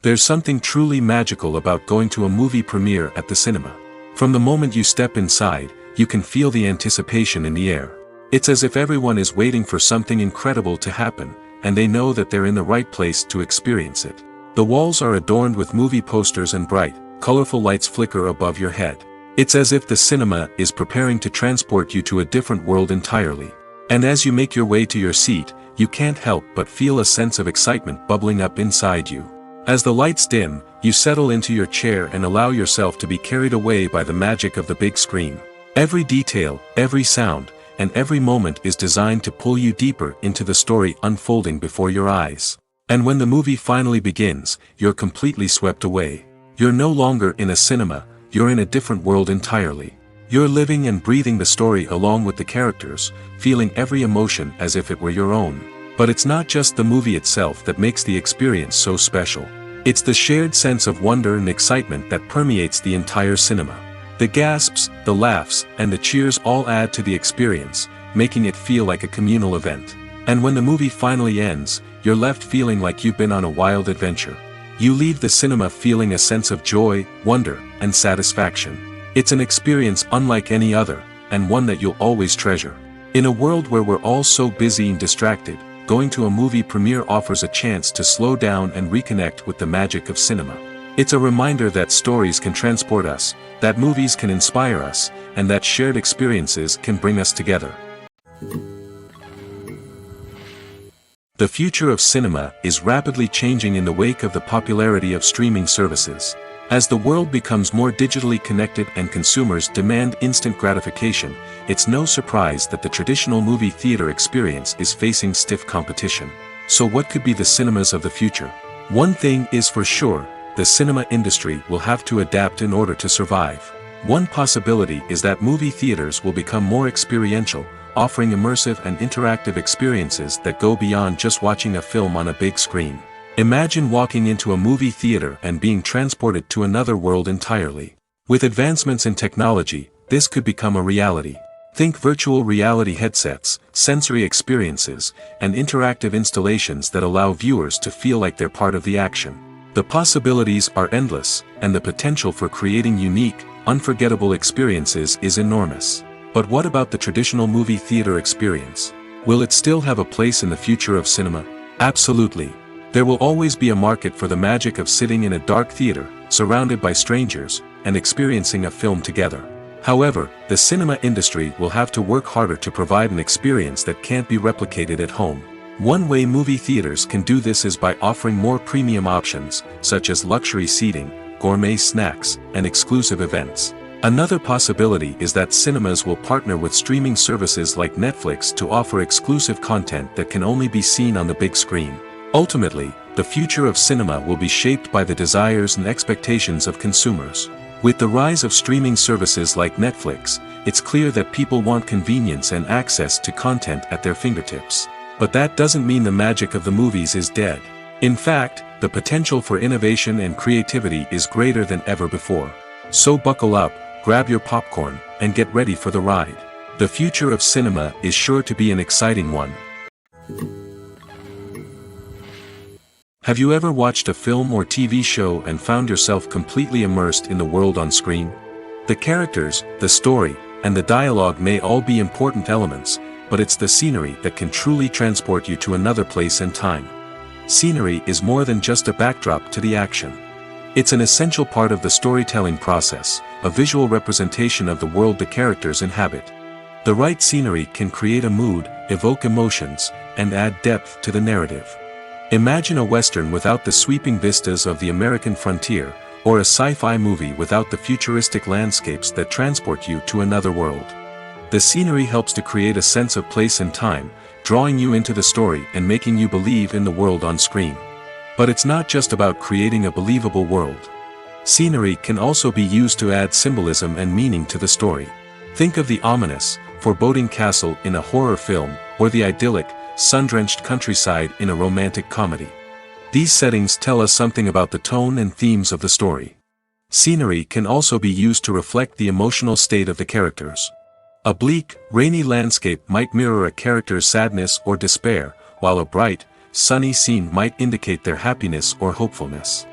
There's something truly magical about going to a movie premiere at the cinema. From the moment you step inside, you can feel the anticipation in the air. It's as if everyone is waiting for something incredible to happen, and they know that they're in the right place to experience it. The walls are adorned with movie posters and bright, colorful lights flicker above your head. It's as if the cinema is preparing to transport you to a different world entirely. And as you make your way to your seat, you can't help but feel a sense of excitement bubbling up inside you. As the lights dim, you settle into your chair and allow yourself to be carried away by the magic of the big screen. Every detail, every sound, and every moment is designed to pull you deeper into the story unfolding before your eyes. And when the movie finally begins, you're completely swept away. You're no longer in a cinema, you're in a different world entirely. You're living and breathing the story along with the characters, feeling every emotion as if it were your own. But it's not just the movie itself that makes the experience so special. It's the shared sense of wonder and excitement that permeates the entire cinema. The gasps, the laughs, and the cheers all add to the experience, making it feel like a communal event. And when the movie finally ends, you're left feeling like you've been on a wild adventure. You leave the cinema feeling a sense of joy, wonder, and satisfaction. It's an experience unlike any other, and one that you'll always treasure. In a world where we're all so busy and distracted, going to a movie premiere offers a chance to slow down and reconnect with the magic of cinema. It's a reminder that stories can transport us, that movies can inspire us, and that shared experiences can bring us together. The future of cinema is rapidly changing in the wake of the popularity of streaming services. As the world becomes more digitally connected and consumers demand instant gratification, it's no surprise that the traditional movie theater experience is facing stiff competition. So what could be the cinemas of the future? One thing is for sure, the cinema industry will have to adapt in order to survive. One possibility is that movie theaters will become more experiential, offering immersive and interactive experiences that go beyond just watching a film on a big screen. Imagine walking into a movie theater and being transported to another world entirely. With advancements in technology, this could become a reality. Think virtual reality headsets, sensory experiences, and interactive installations that allow viewers to feel like they're part of the action. The possibilities are endless, and the potential for creating unique, unforgettable experiences is enormous. But what about the traditional movie theater experience? Will it still have a place in the future of cinema? Absolutely. There will always be a market for the magic of sitting in a dark theater, surrounded by strangers, and experiencing a film together. However, the cinema industry will have to work harder to provide an experience that can't be replicated at home. One way movie theaters can do this is by offering more premium options, such as luxury seating, gourmet snacks, and exclusive events. Another possibility is that cinemas will partner with streaming services like Netflix to offer exclusive content that can only be seen on the big screen. Ultimately, the future of cinema will be shaped by the desires and expectations of consumers. With the rise of streaming services like Netflix, it's clear that people want convenience and access to content at their fingertips. But that doesn't mean the magic of the movies is dead. In fact, the potential for innovation and creativity is greater than ever before. So buckle up, grab your popcorn, and get ready for the ride. The future of cinema is sure to be an exciting one. Have you ever watched a film or TV show and found yourself completely immersed in the world on screen? The characters, the story, and the dialogue may all be important elements, but it's the scenery that can truly transport you to another place and time. Scenery is more than just a backdrop to the action. It's an essential part of the storytelling process, a visual representation of the world the characters inhabit. The right scenery can create a mood, evoke emotions, and add depth to the narrative. Imagine a Western without the sweeping vistas of the American frontier, or a sci-fi movie without the futuristic landscapes that transport you to another world. The scenery helps to create a sense of place and time, drawing you into the story and making you believe in the world on screen. But it's not just about creating a believable world. Scenery can also be used to add symbolism and meaning to the story. Think of the ominous, foreboding castle in a horror film, or the idyllic, sun-drenched countryside in a romantic comedy. These settings tell us something about the tone and themes of the story. Scenery can also be used to reflect the emotional state of the characters. A bleak, rainy landscape might mirror a character's sadness or despair, while a bright, sunny scene might indicate their happiness or hopefulness.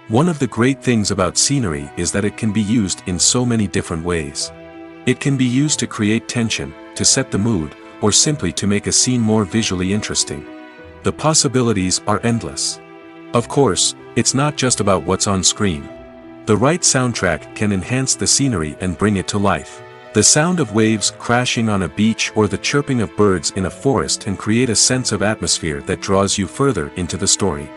One of the great things about scenery is that it can be used in so many different ways. It can be used to create tension, to set the mood, or simply to make a scene more visually interesting. The possibilities are endless. Of course, it's not just about what's on screen. The right soundtrack can enhance the scenery and bring it to life. The sound of waves crashing on a beach or the chirping of birds in a forest can create a sense of atmosphere that draws you further into the story.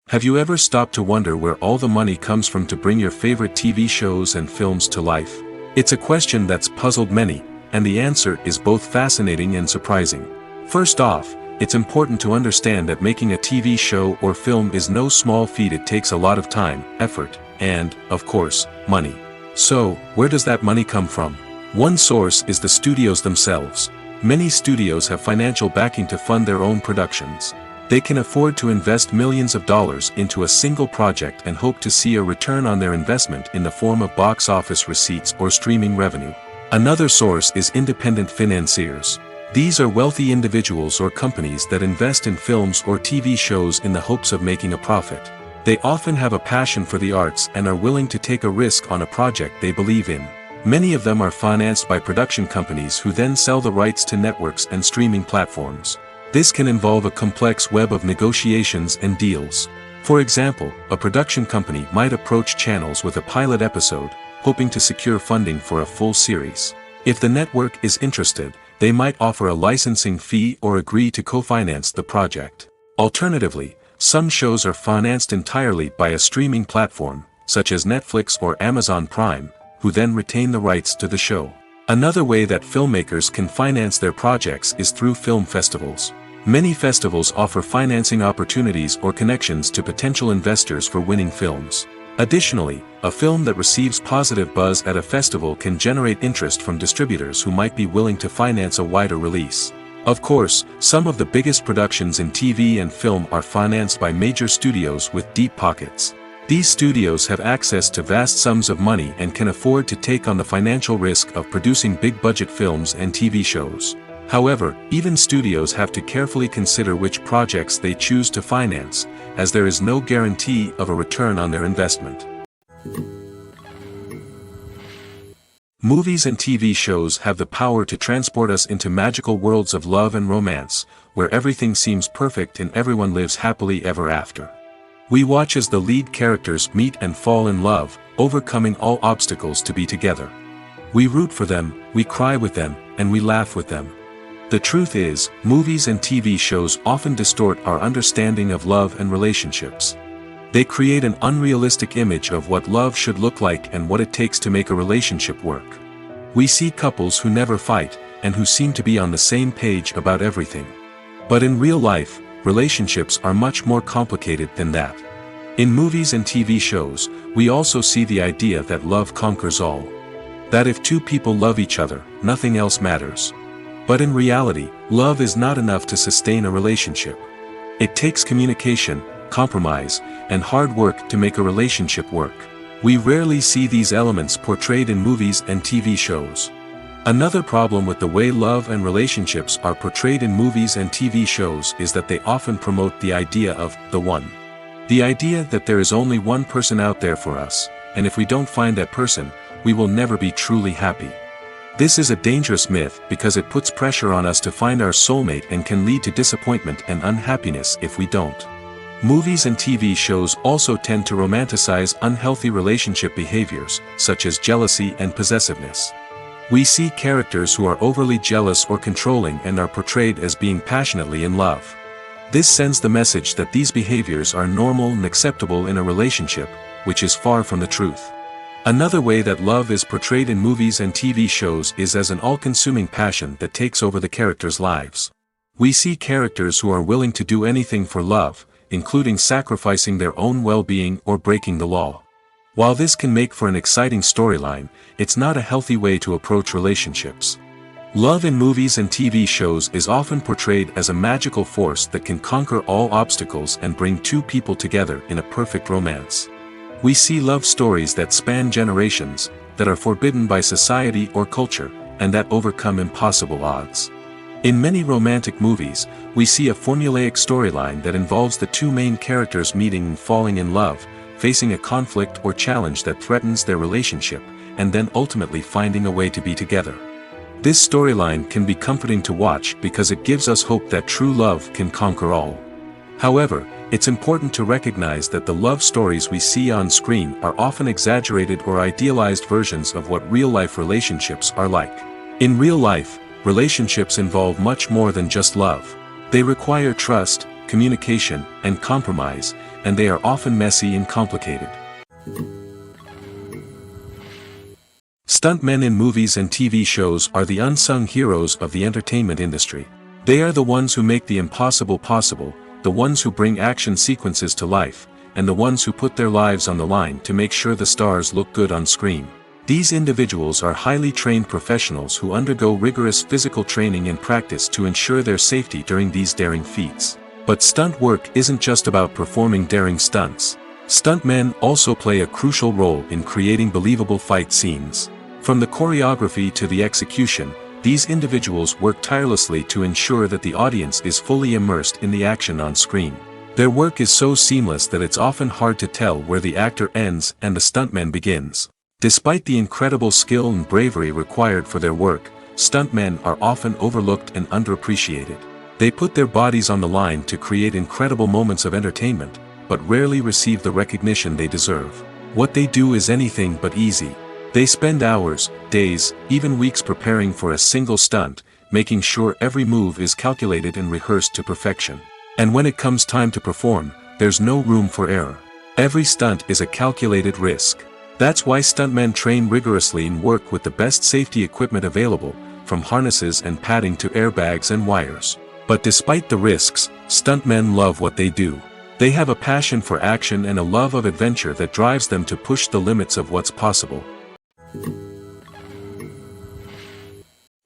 Have you ever stopped to wonder where all the money comes from to bring your favorite TV shows and films to life? It's a question that's puzzled many, and the answer is both fascinating and surprising. First off, it's important to understand that making a TV show or film is no small feat. It takes a lot of time, effort, and, of course, money. So, where does that money come from? One source is the studios themselves. Many studios have financial backing to fund their own productions. They can afford to invest millions of dollars into a single project and hope to see a return on their investment in the form of box office receipts or streaming revenue. Another source is independent financiers. These are wealthy individuals or companies that invest in films or TV shows in the hopes of making a profit. They often have a passion for the arts and are willing to take a risk on a project they believe in. Many of them are financed by production companies who then sell the rights to networks and streaming platforms. This can involve a complex web of negotiations and deals. For example, a production company might approach channels with a pilot episode, hoping to secure funding for a full series. If the network is interested, they might offer a licensing fee or agree to co-finance the project. Alternatively, some shows are financed entirely by a streaming platform, such as Netflix or Amazon Prime, who then retain the rights to the show. Another way that filmmakers can finance their projects is through film festivals. Many festivals offer financing opportunities or connections to potential investors for winning films. Additionally, a film that receives positive buzz at a festival can generate interest from distributors who might be willing to finance a wider release. Of course, some of the biggest productions in TV and film are financed by major studios with deep pockets. These studios have access to vast sums of money and can afford to take on the financial risk of producing big-budget films and TV shows. However, even studios have to carefully consider which projects they choose to finance, as there is no guarantee of a return on their investment. Movies and TV shows have the power to transport us into magical worlds of love and romance, where everything seems perfect and everyone lives happily ever after. We watch as the lead characters meet and fall in love, overcoming all obstacles to be together. We root for them, we cry with them, and we laugh with them. The truth is, movies and TV shows often distort our understanding of love and relationships. They create an unrealistic image of what love should look like and what it takes to make a relationship work. We see couples who never fight, and who seem to be on the same page about everything. But in real life, relationships are much more complicated than that. In movies and TV shows, we also see the idea that love conquers all. That if two people love each other, nothing else matters. But in reality, love is not enough to sustain a relationship. It takes communication, compromise, and hard work to make a relationship work. We rarely see these elements portrayed in movies and TV shows. Another problem with the way love and relationships are portrayed in movies and TV shows is that they often promote the idea of the one. The idea that there is only one person out there for us, and if we don't find that person, we will never be truly happy. This is a dangerous myth because it puts pressure on us to find our soulmate and can lead to disappointment and unhappiness if we don't. Movies and TV shows also tend to romanticize unhealthy relationship behaviors, such as jealousy and possessiveness. We see characters who are overly jealous or controlling and are portrayed as being passionately in love. This sends the message that these behaviors are normal and acceptable in a relationship, which is far from the truth. Another way that love is portrayed in movies and TV shows is as an all-consuming passion that takes over the characters' lives. We see characters who are willing to do anything for love, including sacrificing their own well-being or breaking the law. While this can make for an exciting storyline, it's not a healthy way to approach relationships. Love in movies and TV shows is often portrayed as a magical force that can conquer all obstacles and bring two people together in a perfect romance. We see love stories that span generations, that are forbidden by society or culture, and that overcome impossible odds. In many romantic movies, we see a formulaic storyline that involves the two main characters meeting and falling in love, facing a conflict or challenge that threatens their relationship, and then ultimately finding a way to be together. This storyline can be comforting to watch because it gives us hope that true love can conquer all. However, it's important to recognize that the love stories we see on screen are often exaggerated or idealized versions of what real-life relationships are like. In real life, relationships involve much more than just love. They require trust, communication, and compromise, and they are often messy and complicated. Stuntmen in movies and TV shows are the unsung heroes of the entertainment industry. They are the ones who make the impossible possible, the ones who bring action sequences to life, and the ones who put their lives on the line to make sure the stars look good on screen. These individuals are highly trained professionals who undergo rigorous physical training and practice to ensure their safety during these daring feats. But stunt work isn't just about performing daring stunts. Stuntmen also play a crucial role in creating believable fight scenes. From the choreography to the execution, these individuals work tirelessly to ensure that the audience is fully immersed in the action on screen. Their work is so seamless that it's often hard to tell where the actor ends and the stuntman begins. Despite the incredible skill and bravery required for their work, stuntmen are often overlooked and underappreciated. They put their bodies on the line to create incredible moments of entertainment, but rarely receive the recognition they deserve. What they do is anything but easy. They spend hours, days, even weeks preparing for a single stunt, making sure every move is calculated and rehearsed to perfection. And when it comes time to perform, there's no room for error. Every stunt is a calculated risk. That's why stuntmen train rigorously and work with the best safety equipment available, from harnesses and padding to airbags and wires. But despite the risks, stuntmen love what they do. They have a passion for action and a love of adventure that drives them to push the limits of what's possible.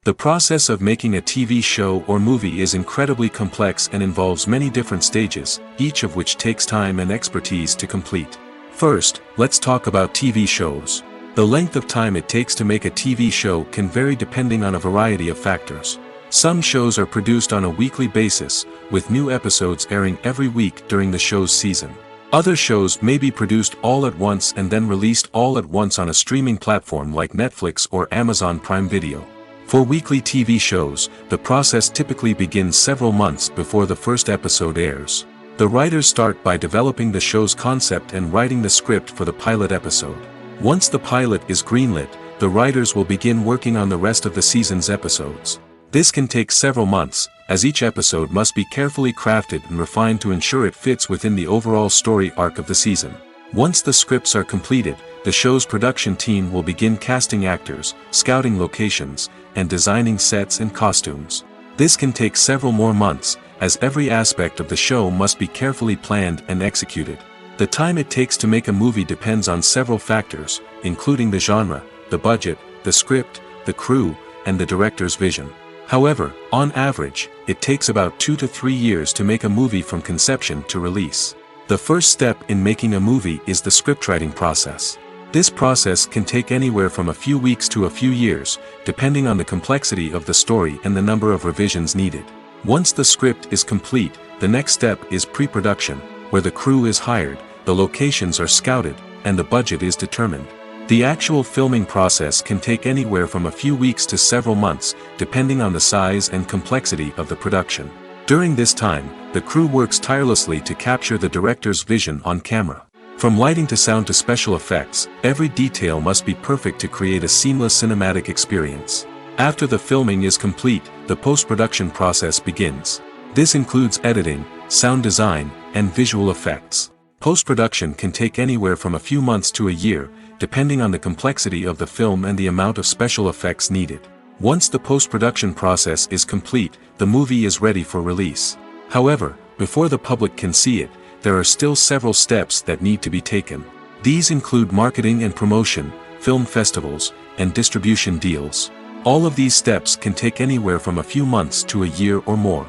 The process of making a TV show or movie is incredibly complex and involves many different stages, each of which takes time and expertise to complete. First, let's talk about TV shows. The length of time it takes to make a TV show can vary depending on a variety of factors. Some shows are produced on a weekly basis, with new episodes airing every week during the show's season. Other shows may be produced all at once and then released all at once on a streaming platform like Netflix or Amazon Prime Video. For weekly TV shows, the process typically begins several months before the first episode airs. The writers start by developing the show's concept and writing the script for the pilot episode. Once the pilot is greenlit, the writers will begin working on the rest of the season's episodes. This can take several months, as each episode must be carefully crafted and refined to ensure it fits within the overall story arc of the season. Once the scripts are completed, the show's production team will begin casting actors, scouting locations, and designing sets and costumes. This can take several more months, as every aspect of the show must be carefully planned and executed. The time it takes to make a movie depends on several factors, including the genre, the budget, the script, the crew, and the director's vision. However, on average, it takes about 2 to 3 years to make a movie from conception to release. The first step in making a movie is the scriptwriting process. This process can take anywhere from a few weeks to a few years, depending on the complexity of the story and the number of revisions needed. Once the script is complete, the next step is pre-production, where the crew is hired, the locations are scouted, and the budget is determined. The actual filming process can take anywhere from a few weeks to several months, depending on the size and complexity of the production. During this time, the crew works tirelessly to capture the director's vision on camera. From lighting to sound to special effects, every detail must be perfect to create a seamless cinematic experience. After the filming is complete, the post-production process begins. This includes editing, sound design, and visual effects. Post-production can take anywhere from a few months to a year, depending on the complexity of the film and the amount of special effects needed. Once the post-production process is complete, the movie is ready for release. However, before the public can see it, there are still several steps that need to be taken. These include marketing and promotion, film festivals, and distribution deals. All of these steps can take anywhere from a few months to a year or more.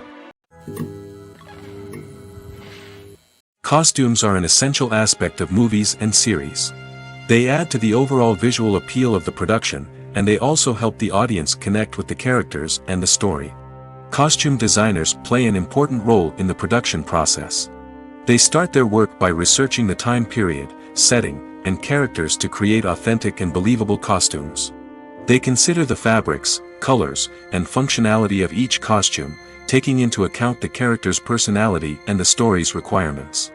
Costumes are an essential aspect of movies and series. They add to the overall visual appeal of the production, and they also help the audience connect with the characters and the story. Costume designers play an important role in the production process. They start their work by researching the time period, setting, and characters to create authentic and believable costumes. They consider the fabrics, colors, and functionality of each costume, taking into account the character's personality and the story's requirements.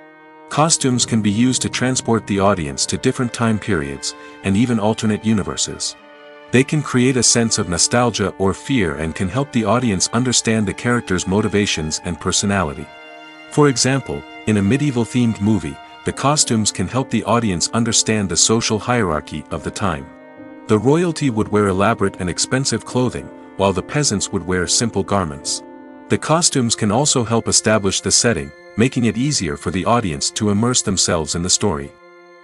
Costumes can be used to transport the audience to different time periods, and even alternate universes. They can create a sense of nostalgia or fear and can help the audience understand the character's motivations and personality. For example, in a medieval-themed movie, the costumes can help the audience understand the social hierarchy of the time. The royalty would wear elaborate and expensive clothing, while the peasants would wear simple garments. The costumes can also help establish the setting, making it easier for the audience to immerse themselves in the story.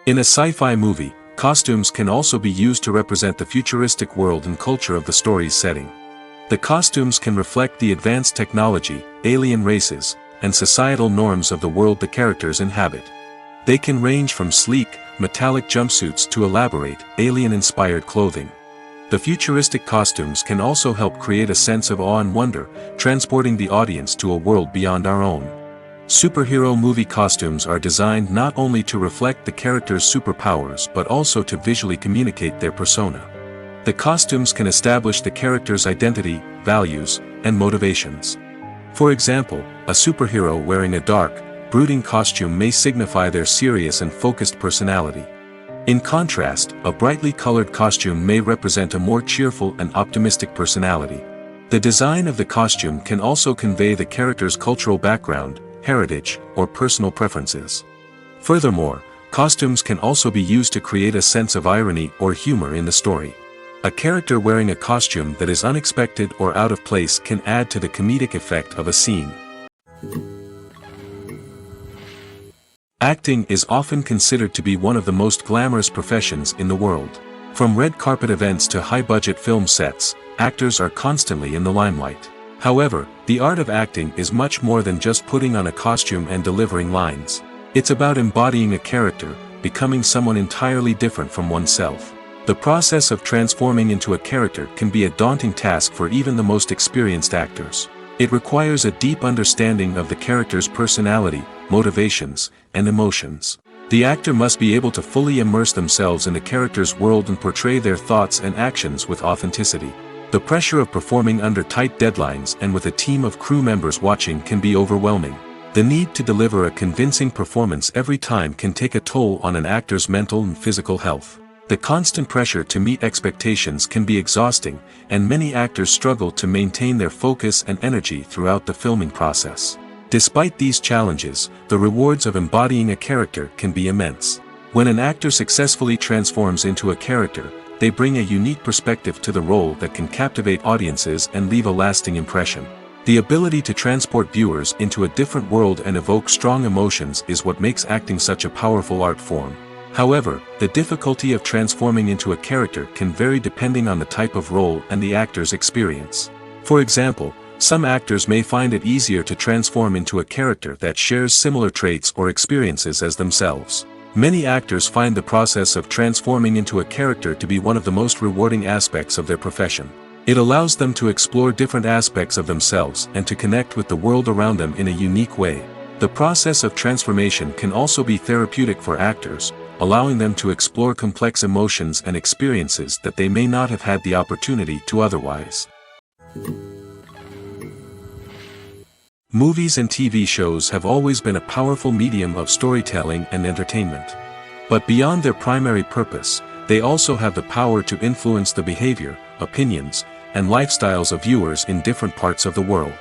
In a sci-fi movie, costumes can also be used to represent the futuristic world and culture of the story's setting. The costumes can reflect the advanced technology, alien races, and societal norms of the world the characters inhabit. They can range from sleek, metallic jumpsuits to elaborate, alien-inspired clothing. The futuristic costumes can also help create a sense of awe and wonder, transporting the audience to a world beyond our own. Superhero movie costumes are designed not only to reflect the character's superpowers but also to visually communicate their persona. The costumes can establish the character's identity, values, and motivations. For example, a superhero wearing a dark, brooding costume may signify their serious and focused personality. In contrast, a brightly colored costume may represent a more cheerful and optimistic personality. The design of the costume can also convey the character's cultural background, heritage, or personal preferences. Furthermore, costumes can also be used to create a sense of irony or humor in the story. A character wearing a costume that is unexpected or out of place can add to the comedic effect of a scene. Acting is often considered to be one of the most glamorous professions in the world. From red carpet events to high-budget film sets, actors are constantly in the limelight. However, the art of acting is much more than just putting on a costume and delivering lines. It's about embodying a character, becoming someone entirely different from oneself. The process of transforming into a character can be a daunting task for even the most experienced actors. It requires a deep understanding of the character's personality, motivations, and emotions. The actor must be able to fully immerse themselves in the character's world and portray their thoughts and actions with authenticity. The pressure of performing under tight deadlines and with a team of crew members watching can be overwhelming. The need to deliver a convincing performance every time can take a toll on an actor's mental and physical health. The constant pressure to meet expectations can be exhausting, and many actors struggle to maintain their focus and energy throughout the filming process. Despite these challenges, the rewards of embodying a character can be immense. When an actor successfully transforms into a character, they bring a unique perspective to the role that can captivate audiences and leave a lasting impression. The ability to transport viewers into a different world and evoke strong emotions is what makes acting such a powerful art form. However, the difficulty of transforming into a character can vary depending on the type of role and the actor's experience. For example, some actors may find it easier to transform into a character that shares similar traits or experiences as themselves. Many actors find the process of transforming into a character to be one of the most rewarding aspects of their profession. It allows them to explore different aspects of themselves and to connect with the world around them in a unique way. The process of transformation can also be therapeutic for actors, allowing them to explore complex emotions and experiences that they may not have had the opportunity to otherwise. Movies and TV shows have always been a powerful medium of storytelling and entertainment. But beyond their primary purpose, they also have the power to influence the behavior, opinions, and lifestyles of viewers in different parts of the world.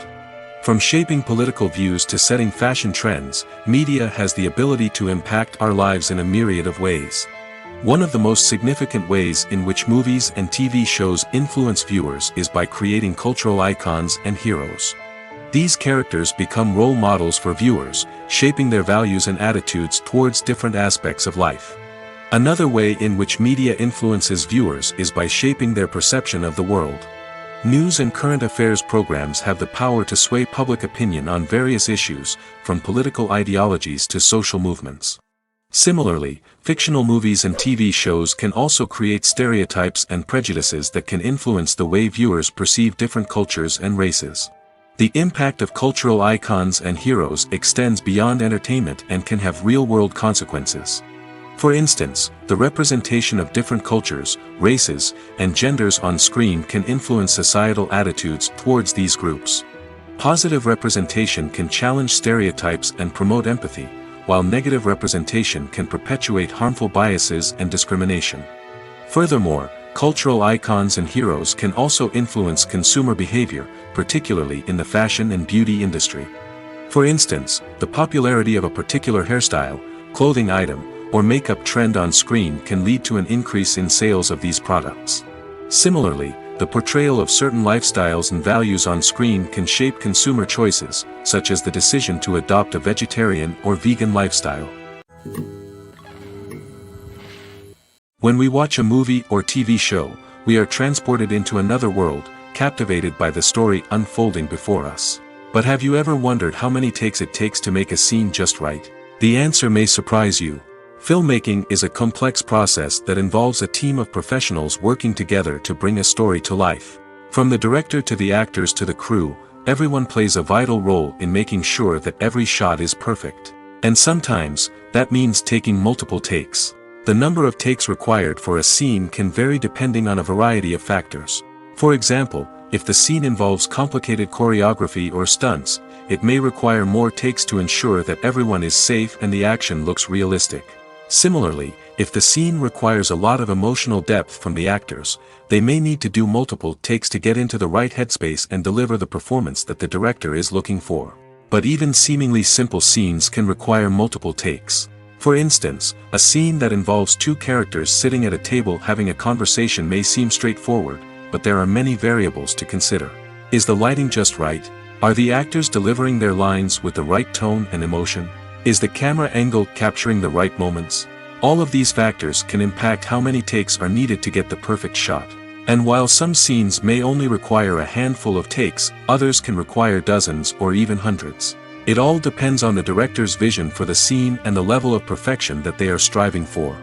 From shaping political views to setting fashion trends, media has the ability to impact our lives in a myriad of ways. One of the most significant ways in which movies and TV shows influence viewers is by creating cultural icons and heroes. These characters become role models for viewers, shaping their values and attitudes towards different aspects of life. Another way in which media influences viewers is by shaping their perception of the world. News and current affairs programs have the power to sway public opinion on various issues, from political ideologies to social movements. Similarly, fictional movies and TV shows can also create stereotypes and prejudices that can influence the way viewers perceive different cultures and races. The impact of cultural icons and heroes extends beyond entertainment and can have real-world consequences. For instance, the representation of different cultures, races, and genders on screen can influence societal attitudes towards these groups. Positive representation can challenge stereotypes and promote empathy, while negative representation can perpetuate harmful biases and discrimination. Furthermore, cultural icons and heroes can also influence consumer behavior, particularly in the fashion and beauty industry. For instance, the popularity of a particular hairstyle, clothing item, or makeup trend on screen can lead to an increase in sales of these products. Similarly, the portrayal of certain lifestyles and values on screen can shape consumer choices, such as the decision to adopt a vegetarian or vegan lifestyle. When we watch a movie or TV show, we are transported into another world, captivated by the story unfolding before us. But have you ever wondered how many takes it takes to make a scene just right? The answer may surprise you. Filmmaking is a complex process that involves a team of professionals working together to bring a story to life. From the director to the actors to the crew, everyone plays a vital role in making sure that every shot is perfect. And sometimes, that means taking multiple takes. The number of takes required for a scene can vary depending on a variety of factors. For example, if the scene involves complicated choreography or stunts, it may require more takes to ensure that everyone is safe and the action looks realistic. Similarly, if the scene requires a lot of emotional depth from the actors, they may need to do multiple takes to get into the right headspace and deliver the performance that the director is looking for. But even seemingly simple scenes can require multiple takes. For instance, a scene that involves two characters sitting at a table having a conversation may seem straightforward, but there are many variables to consider. Is the lighting just right? Are the actors delivering their lines with the right tone and emotion? Is the camera angle capturing the right moments? All of these factors can impact how many takes are needed to get the perfect shot. And while some scenes may only require a handful of takes, others can require dozens or even hundreds. It all depends on the director's vision for the scene and the level of perfection that they are striving for.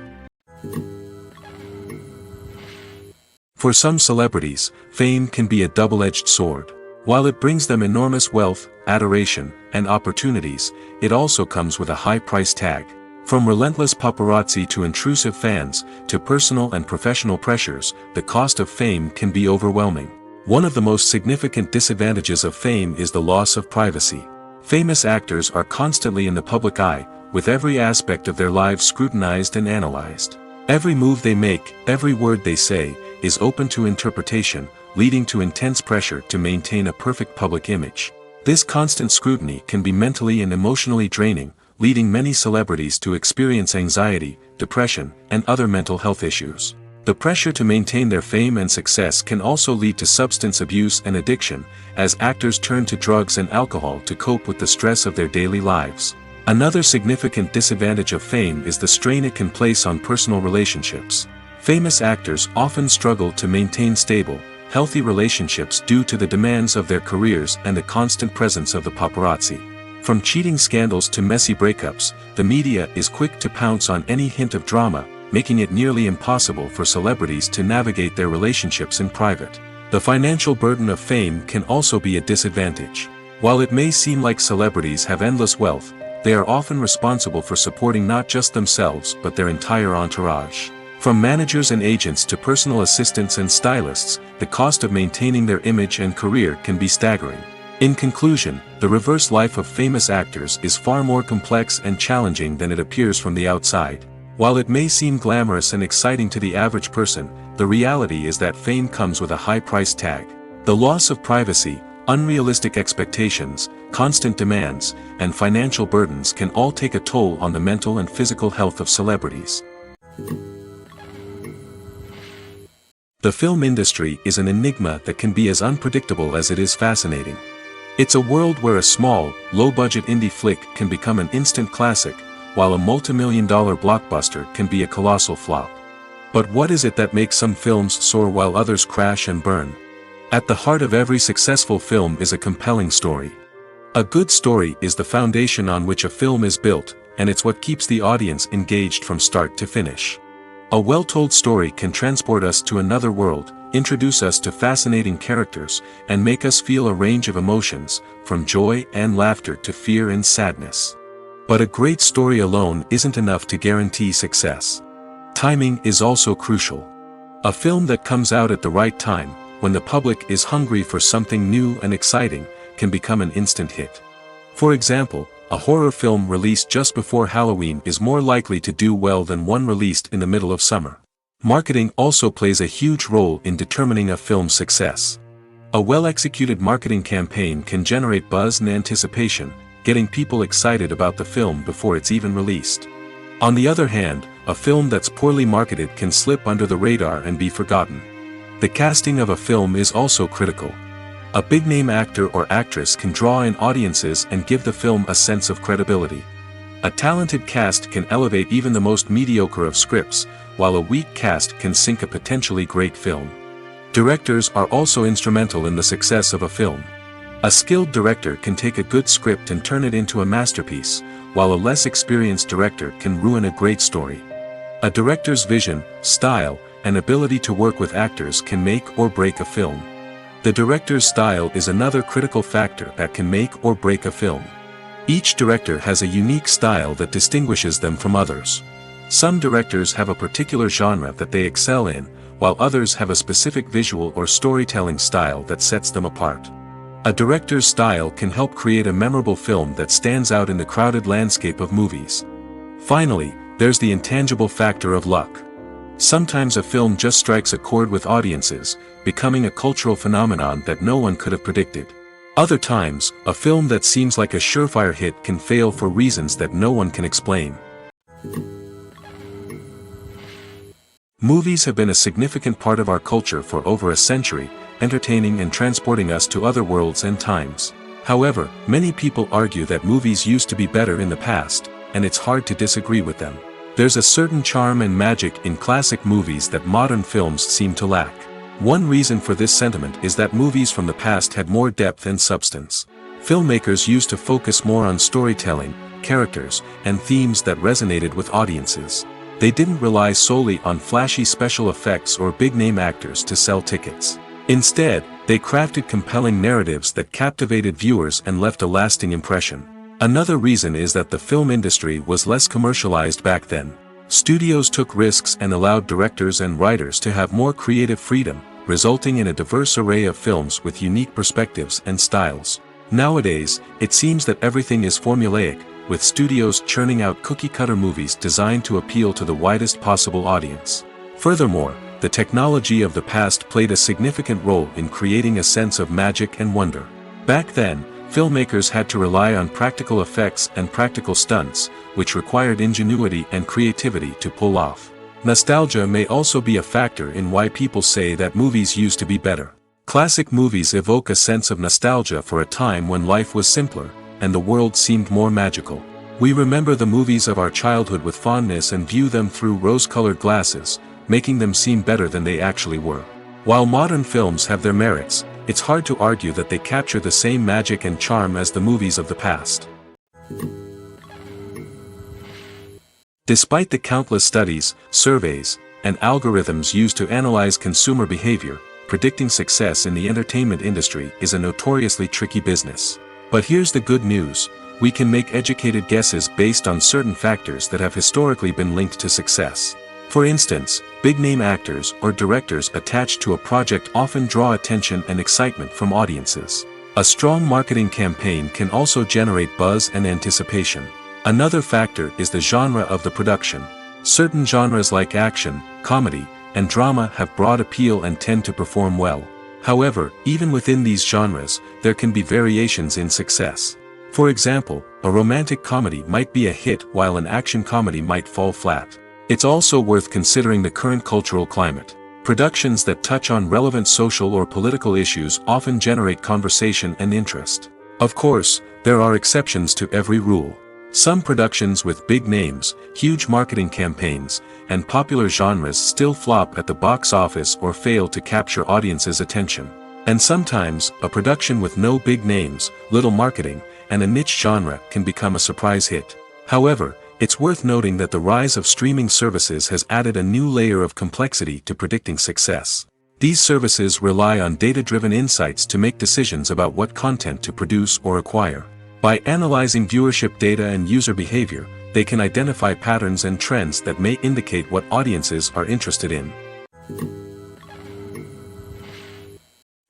For some celebrities, fame can be a double-edged sword. While it brings them enormous wealth, adoration, and opportunities, it also comes with a high price tag. From relentless paparazzi to intrusive fans, to personal and professional pressures, the cost of fame can be overwhelming. One of the most significant disadvantages of fame is the loss of privacy. Famous actors are constantly in the public eye, with every aspect of their lives scrutinized and analyzed. Every move they make, every word they say, is open to interpretation, leading to intense pressure to maintain a perfect public image. This constant scrutiny can be mentally and emotionally draining, leading many celebrities to experience anxiety, depression, and other mental health issues. The pressure to maintain their fame and success can also lead to substance abuse and addiction, as actors turn to drugs and alcohol to cope with the stress of their daily lives. Another significant disadvantage of fame is the strain it can place on personal relationships. Famous actors often struggle to maintain stable, healthy relationships due to the demands of their careers and the constant presence of the paparazzi. From cheating scandals to messy breakups, the media is quick to pounce on any hint of drama, making it nearly impossible for celebrities to navigate their relationships in private. The financial burden of fame can also be a disadvantage. While it may seem like celebrities have endless wealth, they are often responsible for supporting not just themselves but their entire entourage. From managers and agents to personal assistants and stylists, the cost of maintaining their image and career can be staggering. In conclusion, the reverse life of famous actors is far more complex and challenging than it appears from the outside. While it may seem glamorous and exciting to the average person, the reality is that fame comes with a high price tag. The loss of privacy, unrealistic expectations, constant demands, and financial burdens can all take a toll on the mental and physical health of celebrities. The film industry is an enigma that can be as unpredictable as it is fascinating. It's a world where a small, low-budget indie flick can become an instant classic, while a multi-million-dollar blockbuster can be a colossal flop. But what is it that makes some films soar while others crash and burn? At the heart of every successful film is a compelling story. A good story is the foundation on which a film is built, and it's what keeps the audience engaged from start to finish. A well-told story can transport us to another world, introduce us to fascinating characters, and make us feel a range of emotions, from joy and laughter to fear and sadness. But a great story alone isn't enough to guarantee success. Timing is also crucial. A film that comes out at the right time, when the public is hungry for something new and exciting, can become an instant hit. For example, a horror film released just before Halloween is more likely to do well than one released in the middle of summer. Marketing also plays a huge role in determining a film's success. A well-executed marketing campaign can generate buzz and anticipation, getting people excited about the film before it's even released. On the other hand, a film that's poorly marketed can slip under the radar and be forgotten. The casting of a film is also critical. A big-name actor or actress can draw in audiences and give the film a sense of credibility. A talented cast can elevate even the most mediocre of scripts, while a weak cast can sink a potentially great film. Directors are also instrumental in the success of a film. A skilled director can take a good script and turn it into a masterpiece, while a less experienced director can ruin a great story. A director's vision, style, and ability to work with actors can make or break a film. The director's style is another critical factor that can make or break a film. Each director has a unique style that distinguishes them from others. Some directors have a particular genre that they excel in, while others have a specific visual or storytelling style that sets them apart. A director's style can help create a memorable film that stands out in the crowded landscape of movies. Finally, there's the intangible factor of luck. Sometimes a film just strikes a chord with audiences, becoming a cultural phenomenon that no one could have predicted. Other times, a film that seems like a surefire hit can fail for reasons that no one can explain. Movies have been a significant part of our culture for over a century, entertaining and transporting us to other worlds and times. However, many people argue that movies used to be better in the past, and it's hard to disagree with them. There's a certain charm and magic in classic movies that modern films seem to lack. One reason for this sentiment is that movies from the past had more depth and substance. Filmmakers used to focus more on storytelling, characters, and themes that resonated with audiences. They didn't rely solely on flashy special effects or big-name actors to sell tickets. Instead, they crafted compelling narratives that captivated viewers and left a lasting impression. Another reason is that the film industry was less commercialized back then. Studios took risks and allowed directors and writers to have more creative freedom, resulting in a diverse array of films with unique perspectives and styles. Nowadays, it seems that everything is formulaic, with studios churning out cookie-cutter movies designed to appeal to the widest possible audience. Furthermore, the technology of the past played a significant role in creating a sense of magic and wonder. Back then, filmmakers had to rely on practical effects and practical stunts, which required ingenuity and creativity to pull off. Nostalgia may also be a factor in why people say that movies used to be better. Classic movies evoke a sense of nostalgia for a time when life was simpler, and the world seemed more magical. We remember the movies of our childhood with fondness and view them through rose-colored glasses, making them seem better than they actually were. While modern films have their merits, it's hard to argue that they capture the same magic and charm as the movies of the past. Despite the countless studies, surveys, and algorithms used to analyze consumer behavior, predicting success in the entertainment industry is a notoriously tricky business. But here's the good news: we can make educated guesses based on certain factors that have historically been linked to success. For instance, big-name actors or directors attached to a project often draw attention and excitement from audiences. A strong marketing campaign can also generate buzz and anticipation. Another factor is the genre of the production. Certain genres like action, comedy, and drama have broad appeal and tend to perform well. However, even within these genres, there can be variations in success. For example, a romantic comedy might be a hit while an action comedy might fall flat. It's also worth considering the current cultural climate. Productions that touch on relevant social or political issues often generate conversation and interest. Of course, there are exceptions to every rule. Some productions with big names, huge marketing campaigns, and popular genres still flop at the box office or fail to capture audiences' attention. And sometimes, a production with no big names, little marketing, and a niche genre can become a surprise hit. However, it's worth noting that the rise of streaming services has added a new layer of complexity to predicting success. These services rely on data-driven insights to make decisions about what content to produce or acquire. By analyzing viewership data and user behavior, they can identify patterns and trends that may indicate what audiences are interested in.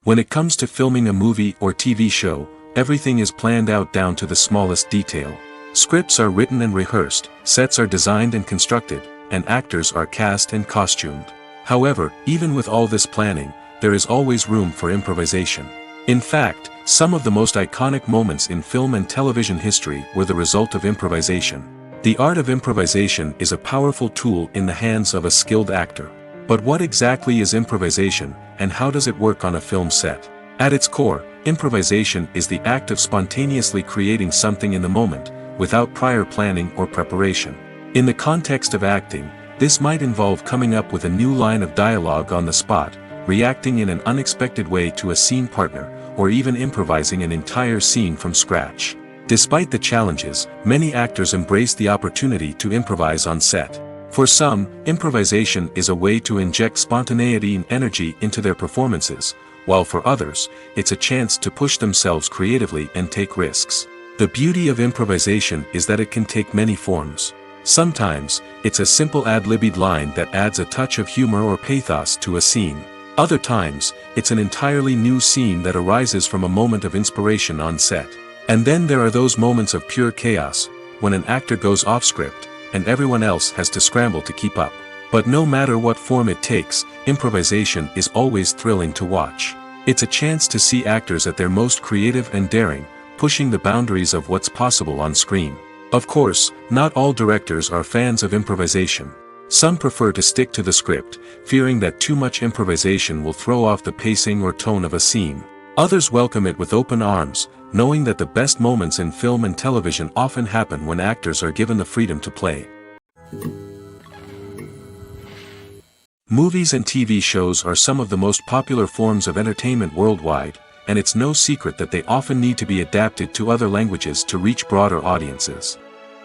When it comes to filming a movie or TV show, everything is planned out down to the smallest detail. Scripts are written and rehearsed, sets are designed and constructed, and actors are cast and costumed. However, even with all this planning, there is always room for improvisation. In fact, some of the most iconic moments in film and television history were the result of improvisation. The art of improvisation is a powerful tool in the hands of a skilled actor. But what exactly is improvisation, and how does it work on a film set? At its core, improvisation is the act of spontaneously creating something in the moment, without prior planning or preparation. In the context of acting, this might involve coming up with a new line of dialogue on the spot, reacting in an unexpected way to a scene partner, or even improvising an entire scene from scratch. Despite the challenges, many actors embrace the opportunity to improvise on set. For some, improvisation is a way to inject spontaneity and energy into their performances, while for others, it's a chance to push themselves creatively and take risks. The beauty of improvisation is that it can take many forms. Sometimes, it's a simple ad-libbed line that adds a touch of humor or pathos to a scene. Other times, it's an entirely new scene that arises from a moment of inspiration on set. And then there are those moments of pure chaos, when an actor goes off script, and everyone else has to scramble to keep up. But no matter what form it takes, improvisation is always thrilling to watch. It's a chance to see actors at their most creative and daring, pushing the boundaries of what's possible on screen. Of course, not all directors are fans of improvisation. Some prefer to stick to the script, fearing that too much improvisation will throw off the pacing or tone of a scene. Others welcome it with open arms, knowing that the best moments in film and television often happen when actors are given the freedom to play. Movies and TV shows are some of the most popular forms of entertainment worldwide, and it's no secret that they often need to be adapted to other languages to reach broader audiences.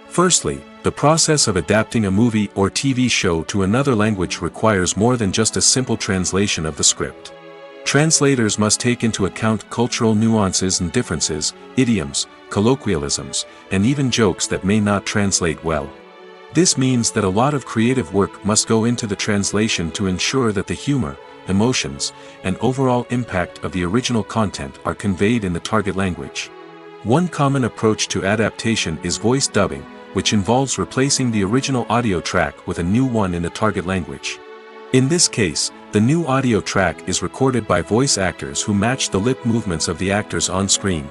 Firstly, the process of adapting a movie or TV show to another language requires more than just a simple translation of the script. Translators must take into account cultural nuances and differences, idioms, colloquialisms, and even jokes that may not translate well. This means that a lot of creative work must go into the translation to ensure that the humor, emotions, and overall impact of the original content are conveyed in the target language. One common approach to adaptation is voice dubbing, which involves replacing the original audio track with a new one in the target language. In this case, the new audio track is recorded by voice actors who match the lip movements of the actors on screen.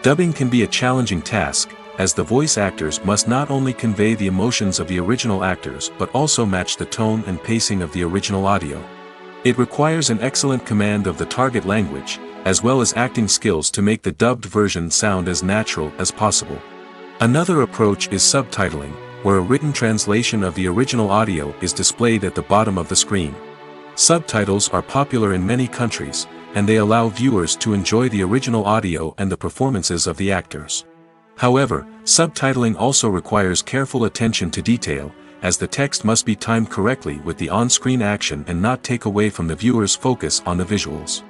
Dubbing can be a challenging task, as the voice actors must not only convey the emotions of the original actors but also match the tone and pacing of the original audio. It requires an excellent command of the target language, as well as acting skills to make the dubbed version sound as natural as possible. Another approach is subtitling, where a written translation of the original audio is displayed at the bottom of the screen. Subtitles are popular in many countries, and they allow viewers to enjoy the original audio and the performances of the actors. However, subtitling also requires careful attention to detail, as the text must be timed correctly with the on-screen action and not take away from the viewer's focus on the visuals.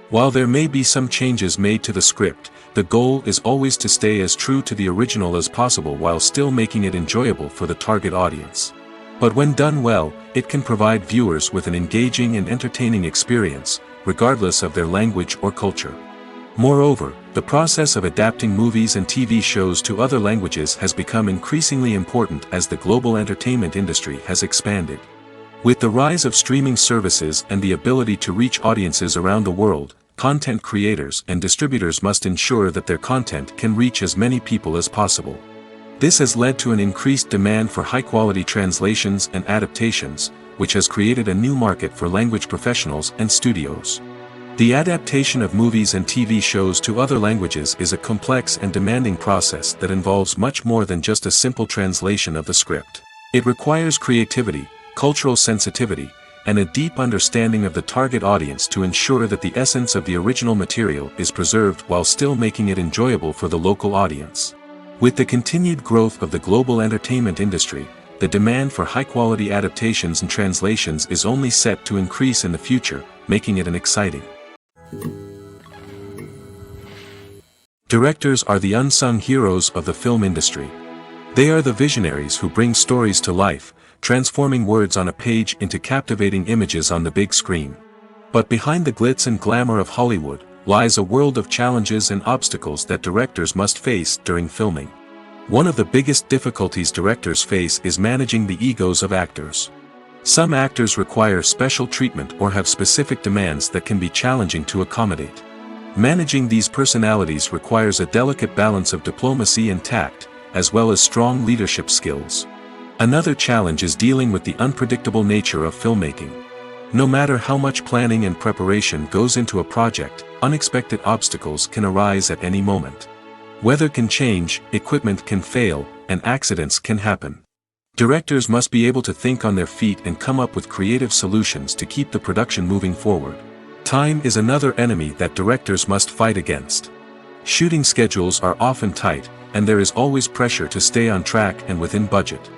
While there may be some changes made to the script, the goal is always to stay as true to the original as possible while still making it enjoyable for the target audience. But when done well, it can provide viewers with an engaging and entertaining experience, regardless of their language or culture. Moreover, the process of adapting movies and TV shows to other languages has become increasingly important as the global entertainment industry has expanded. With the rise of streaming services and the ability to reach audiences around the world, content creators and distributors must ensure that their content can reach as many people as possible. This has led to an increased demand for high-quality translations and adaptations, which has created a new market for language professionals and studios. The adaptation of movies and TV shows to other languages is a complex and demanding process that involves much more than just a simple translation of the script. It requires creativity, cultural sensitivity, and a deep understanding of the target audience to ensure that the essence of the original material is preserved while still making it enjoyable for the local audience. With the continued growth of the global entertainment industry, the demand for high-quality adaptations and translations is only set to increase in the future, making it exciting. Directors are the unsung heroes of the film industry. They are the visionaries who bring stories to life, transforming words on a page into captivating images on the big screen. But behind the glitz and glamour of Hollywood, lies a world of challenges and obstacles that directors must face during filming. One of the biggest difficulties directors face is managing the egos of actors. Some actors require special treatment or have specific demands that can be challenging to accommodate. Managing these personalities requires a delicate balance of diplomacy and tact, as well as strong leadership skills. Another challenge is dealing with the unpredictable nature of filmmaking. No matter how much planning and preparation goes into a project, unexpected obstacles can arise at any moment. Weather can change, equipment can fail, and accidents can happen. Directors must be able to think on their feet and come up with creative solutions to keep the production moving forward. Time is another enemy that directors must fight against. Shooting schedules are often tight, and there is always pressure to stay on track and within budget.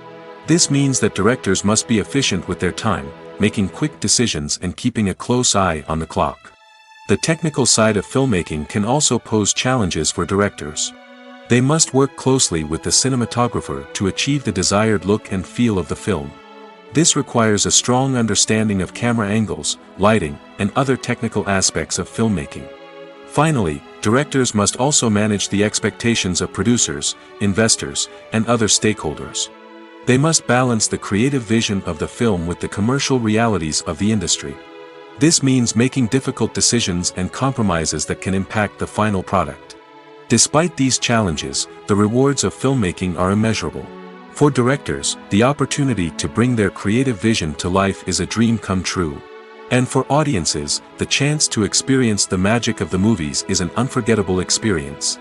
This means that directors must be efficient with their time, making quick decisions and keeping a close eye on the clock. The technical side of filmmaking can also pose challenges for directors. They must work closely with the cinematographer to achieve the desired look and feel of the film. This requires a strong understanding of camera angles, lighting, and other technical aspects of filmmaking. Finally, directors must also manage the expectations of producers, investors, and other stakeholders. They must balance the creative vision of the film with the commercial realities of the industry. This means making difficult decisions and compromises that can impact the final product. Despite these challenges, the rewards of filmmaking are immeasurable. For directors, the opportunity to bring their creative vision to life is a dream come true. And for audiences, the chance to experience the magic of the movies is an unforgettable experience.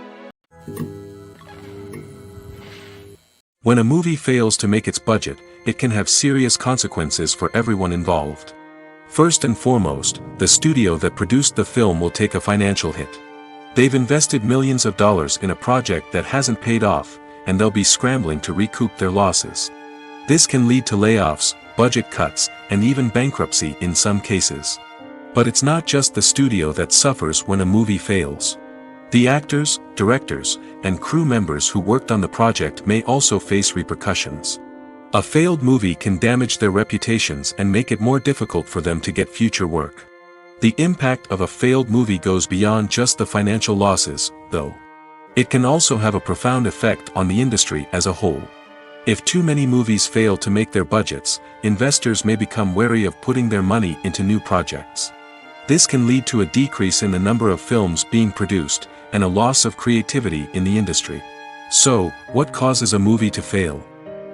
When a movie fails to make its budget, it can have serious consequences for everyone involved. First and foremost, the studio that produced the film will take a financial hit. They've invested millions of dollars in a project that hasn't paid off, and they'll be scrambling to recoup their losses. This can lead to layoffs, budget cuts, and even bankruptcy in some cases. But it's not just the studio that suffers when a movie fails. The actors, directors, and crew members who worked on the project may also face repercussions. A failed movie can damage their reputations and make it more difficult for them to get future work. The impact of a failed movie goes beyond just the financial losses, though. It can also have a profound effect on the industry as a whole. If too many movies fail to make their budgets, investors may become wary of putting their money into new projects. This can lead to a decrease in the number of films being produced, and a loss of creativity in the industry. So, what causes a movie to fail?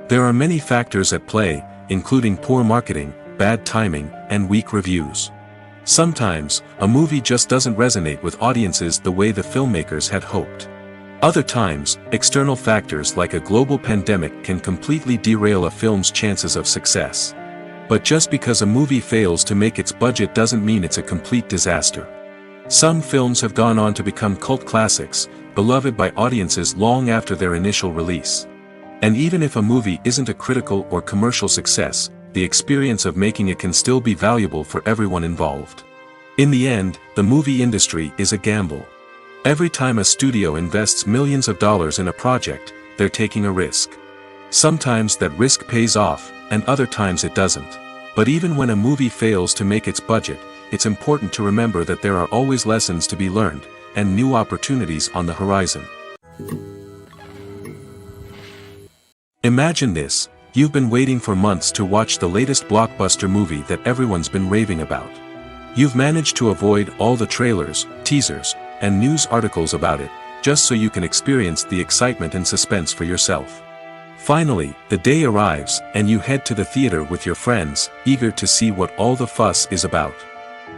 There are many factors at play, including poor marketing, bad timing, and weak reviews. Sometimes, a movie just doesn't resonate with audiences the way the filmmakers had hoped. Other times, external factors like a global pandemic can completely derail a film's chances of success. But just because a movie fails to make its budget doesn't mean it's a complete disaster. Some films have gone on to become cult classics, beloved by audiences long after their initial release. And even if a movie isn't a critical or commercial success, the experience of making it can still be valuable for everyone involved. In the end, the movie industry is a gamble. Every time a studio invests millions of dollars in a project, they're taking a risk. Sometimes that risk pays off, and other times it doesn't. But even when a movie fails to make its budget, it's important to remember that there are always lessons to be learned, and new opportunities on the horizon. Imagine this: you've been waiting for months to watch the latest blockbuster movie that everyone's been raving about. You've managed to avoid all the trailers, teasers, and news articles about it, just so you can experience the excitement and suspense for yourself. Finally, the day arrives, and you head to the theater with your friends, eager to see what all the fuss is about.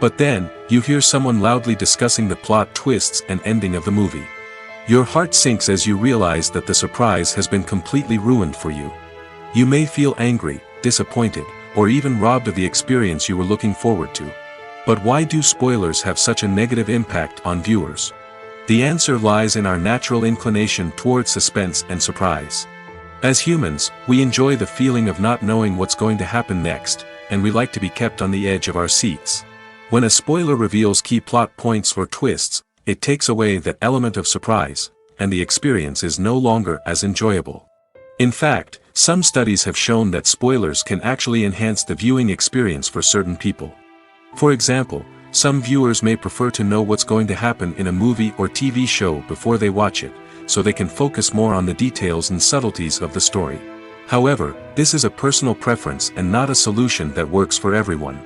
But then, you hear someone loudly discussing the plot twists and ending of the movie. Your heart sinks as you realize that the surprise has been completely ruined for you. You may feel angry, disappointed, or even robbed of the experience you were looking forward to. But why do spoilers have such a negative impact on viewers? The answer lies in our natural inclination towards suspense and surprise. As humans, we enjoy the feeling of not knowing what's going to happen next, and we like to be kept on the edge of our seats. When a spoiler reveals key plot points or twists, it takes away that element of surprise, and the experience is no longer as enjoyable. In fact, some studies have shown that spoilers can actually enhance the viewing experience for certain people. For example, some viewers may prefer to know what's going to happen in a movie or TV show before they watch it, so they can focus more on the details and subtleties of the story. However, this is a personal preference and not a solution that works for everyone.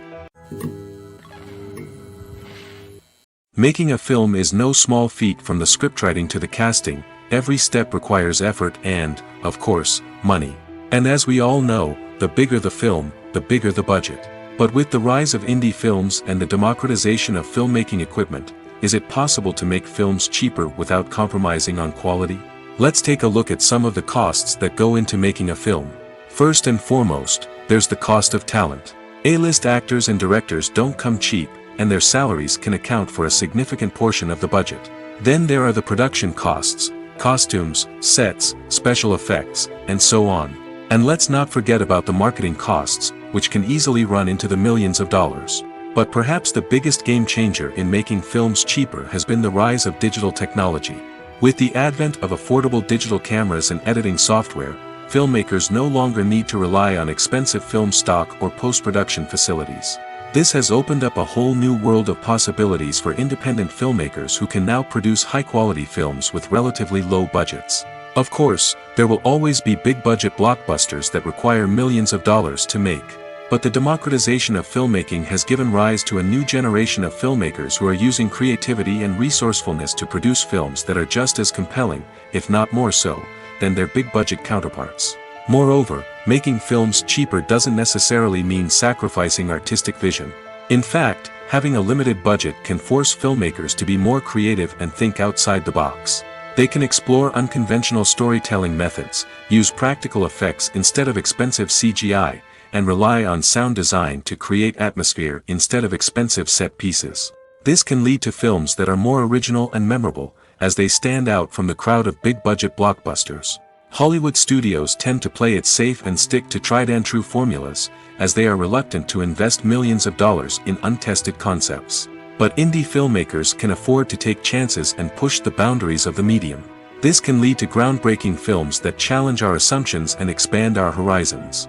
Making a film is no small feat, from the scriptwriting to the casting, every step requires effort and, of course, money. And as we all know, the bigger the film, the bigger the budget. But with the rise of indie films and the democratization of filmmaking equipment, is it possible to make films cheaper without compromising on quality? Let's take a look at some of the costs that go into making a film. First and foremost, there's the cost of talent. A-list actors and directors don't come cheap, and their salaries can account for a significant portion of the budget. Then there are the production costs, costumes, sets, special effects, and so on. And let's not forget about the marketing costs, which can easily run into the millions of dollars. But perhaps the biggest game changer in making films cheaper has been the rise of digital technology. With the advent of affordable digital cameras and editing software, filmmakers no longer need to rely on expensive film stock or post-production facilities. This has opened up a whole new world of possibilities for independent filmmakers who can now produce high-quality films with relatively low budgets. Of course, there will always be big-budget blockbusters that require millions of dollars to make. But the democratization of filmmaking has given rise to a new generation of filmmakers who are using creativity and resourcefulness to produce films that are just as compelling, if not more so, than their big-budget counterparts. Moreover, making films cheaper doesn't necessarily mean sacrificing artistic vision. In fact, having a limited budget can force filmmakers to be more creative and think outside the box. They can explore unconventional storytelling methods, use practical effects instead of expensive CGI, and rely on sound design to create atmosphere instead of expensive set pieces. This can lead to films that are more original and memorable, as they stand out from the crowd of big-budget blockbusters. Hollywood studios tend to play it safe and stick to tried-and-true formulas, as they are reluctant to invest millions of dollars in untested concepts. But indie filmmakers can afford to take chances and push the boundaries of the medium. This can lead to groundbreaking films that challenge our assumptions and expand our horizons.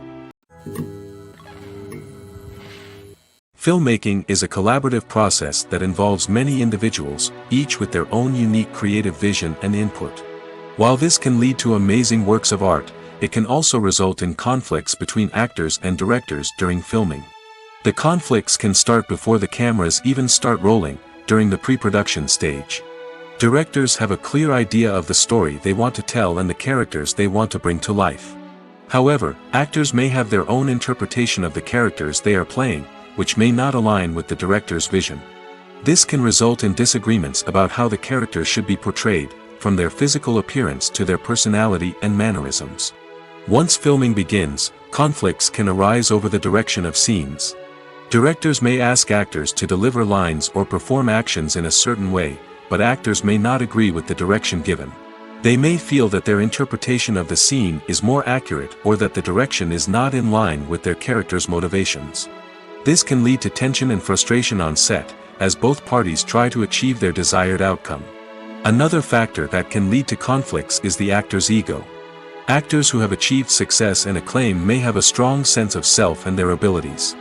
Filmmaking is a collaborative process that involves many individuals, each with their own unique creative vision and input. While this can lead to amazing works of art, it can also result in conflicts between actors and directors during filming. The conflicts can start before the cameras even start rolling, during the pre-production stage. Directors have a clear idea of the story they want to tell and the characters they want to bring to life. However, actors may have their own interpretation of the characters they are playing, which may not align with the director's vision. This can result in disagreements about how the characters should be portrayed, from their physical appearance to their personality and mannerisms. Once filming begins, conflicts can arise over the direction of scenes. Directors may ask actors to deliver lines or perform actions in a certain way, but actors may not agree with the direction given. They may feel that their interpretation of the scene is more accurate or that the direction is not in line with their character's motivations. This can lead to tension and frustration on set, as both parties try to achieve their desired outcome. Another factor that can lead to conflicts is the actor's ego. Actors who have achieved success and acclaim may have a strong sense of self and their abilities.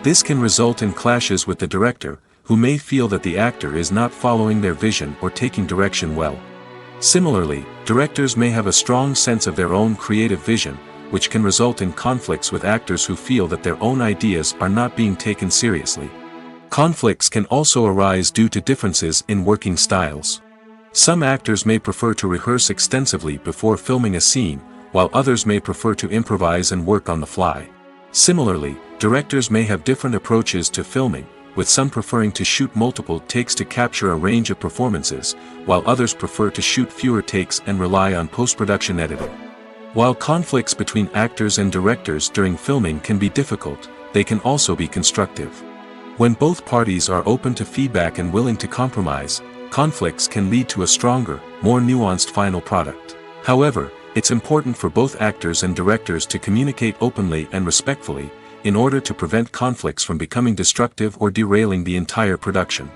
This can result in clashes with the director, who may feel that the actor is not following their vision or taking direction well. Similarly, directors may have a strong sense of their own creative vision, which can result in conflicts with actors who feel that their own ideas are not being taken seriously. Conflicts can also arise due to differences in working styles. Some actors may prefer to rehearse extensively before filming a scene, while others may prefer to improvise and work on the fly. Similarly, directors may have different approaches to filming, with some preferring to shoot multiple takes to capture a range of performances, while others prefer to shoot fewer takes and rely on post-production editing. While conflicts between actors and directors during filming can be difficult, they can also be constructive. When both parties are open to feedback and willing to compromise, conflicts can lead to a stronger, more nuanced final product. However, it's important for both actors and directors to communicate openly and respectfully, in order to prevent conflicts from becoming destructive or derailing the entire production.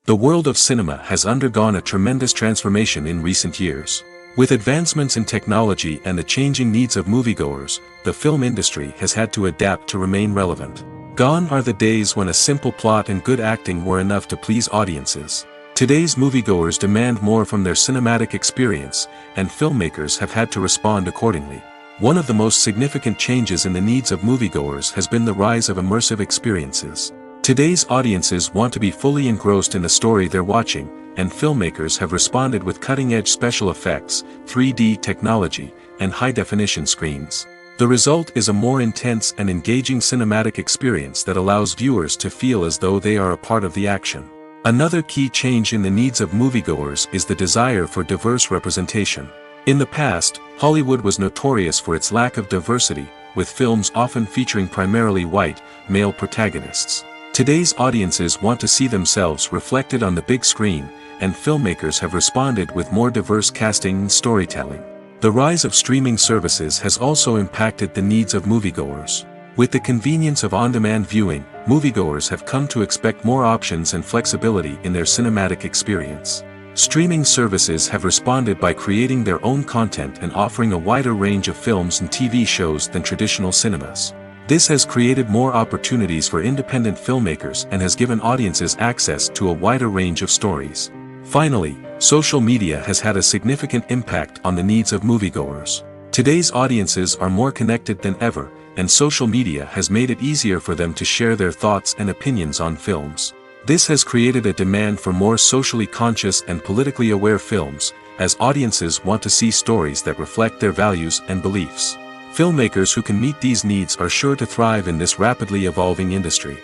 The world of cinema has undergone a tremendous transformation in recent years. With advancements in technology and the changing needs of moviegoers, the film industry has had to adapt to remain relevant. Gone are the days when a simple plot and good acting were enough to please audiences. Today's moviegoers demand more from their cinematic experience, and filmmakers have had to respond accordingly. One of the most significant changes in the needs of moviegoers has been the rise of immersive experiences. Today's audiences want to be fully engrossed in the story they're watching, and filmmakers have responded with cutting-edge special effects, 3D technology, and high-definition screens. The result is a more intense and engaging cinematic experience that allows viewers to feel as though they are a part of the action. Another key change in the needs of moviegoers is the desire for diverse representation. In the past, Hollywood was notorious for its lack of diversity, with films often featuring primarily white, male protagonists. Today's audiences want to see themselves reflected on the big screen, and filmmakers have responded with more diverse casting and storytelling. The rise of streaming services has also impacted the needs of moviegoers. With the convenience of on-demand viewing, moviegoers have come to expect more options and flexibility in their cinematic experience. Streaming services have responded by creating their own content and offering a wider range of films and TV shows than traditional cinemas. This has created more opportunities for independent filmmakers and has given audiences access to a wider range of stories. Finally, social media has had a significant impact on the needs of moviegoers. Today's audiences are more connected than ever, and social media has made it easier for them to share their thoughts and opinions on films. This has created a demand for more socially conscious and politically aware films, as audiences want to see stories that reflect their values and beliefs. Filmmakers who can meet these needs are sure to thrive in this rapidly evolving industry.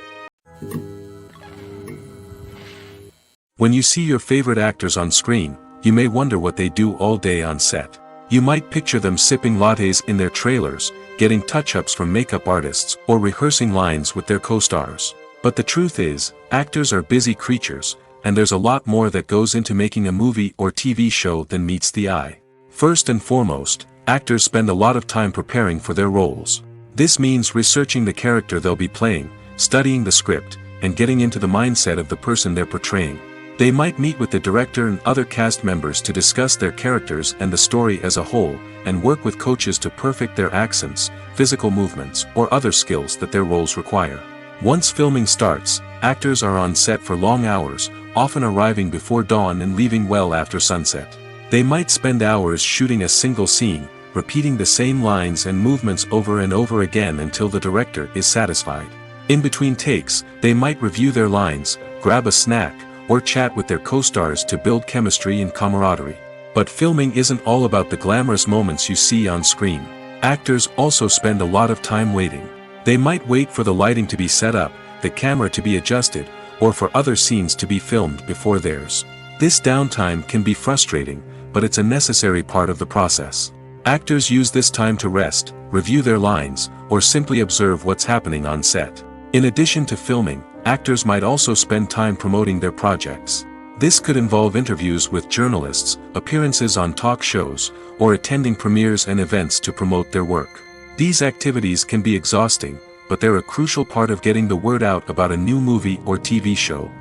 When you see your favorite actors on screen, you may wonder what they do all day on set. You might picture them sipping lattes in their trailers, getting touch-ups from makeup artists, or rehearsing lines with their co-stars. But the truth is, actors are busy creatures, and there's a lot more that goes into making a movie or TV show than meets the eye. First and foremost, actors spend a lot of time preparing for their roles. This means researching the character they'll be playing, studying the script, and getting into the mindset of the person they're portraying. They might meet with the director and other cast members to discuss their characters and the story as a whole, and work with coaches to perfect their accents, physical movements, or other skills that their roles require. Once filming starts, actors are on set for long hours, often arriving before dawn and leaving well after sunset. They might spend hours shooting a single scene, repeating the same lines and movements over and over again until the director is satisfied. In between takes, they might review their lines, grab a snack, or chat with their co-stars to build chemistry and camaraderie. But filming isn't all about the glamorous moments you see on screen. Actors also spend a lot of time waiting. They might wait for the lighting to be set up, the camera to be adjusted, or for other scenes to be filmed before theirs. This downtime can be frustrating, but it's a necessary part of the process. Actors use this time to rest, review their lines, or simply observe what's happening on set. In addition to filming, actors might also spend time promoting their projects. This could involve interviews with journalists, appearances on talk shows, or attending premieres and events to promote their work. These activities can be exhausting, but they're a crucial part of getting the word out about a new movie or TV show.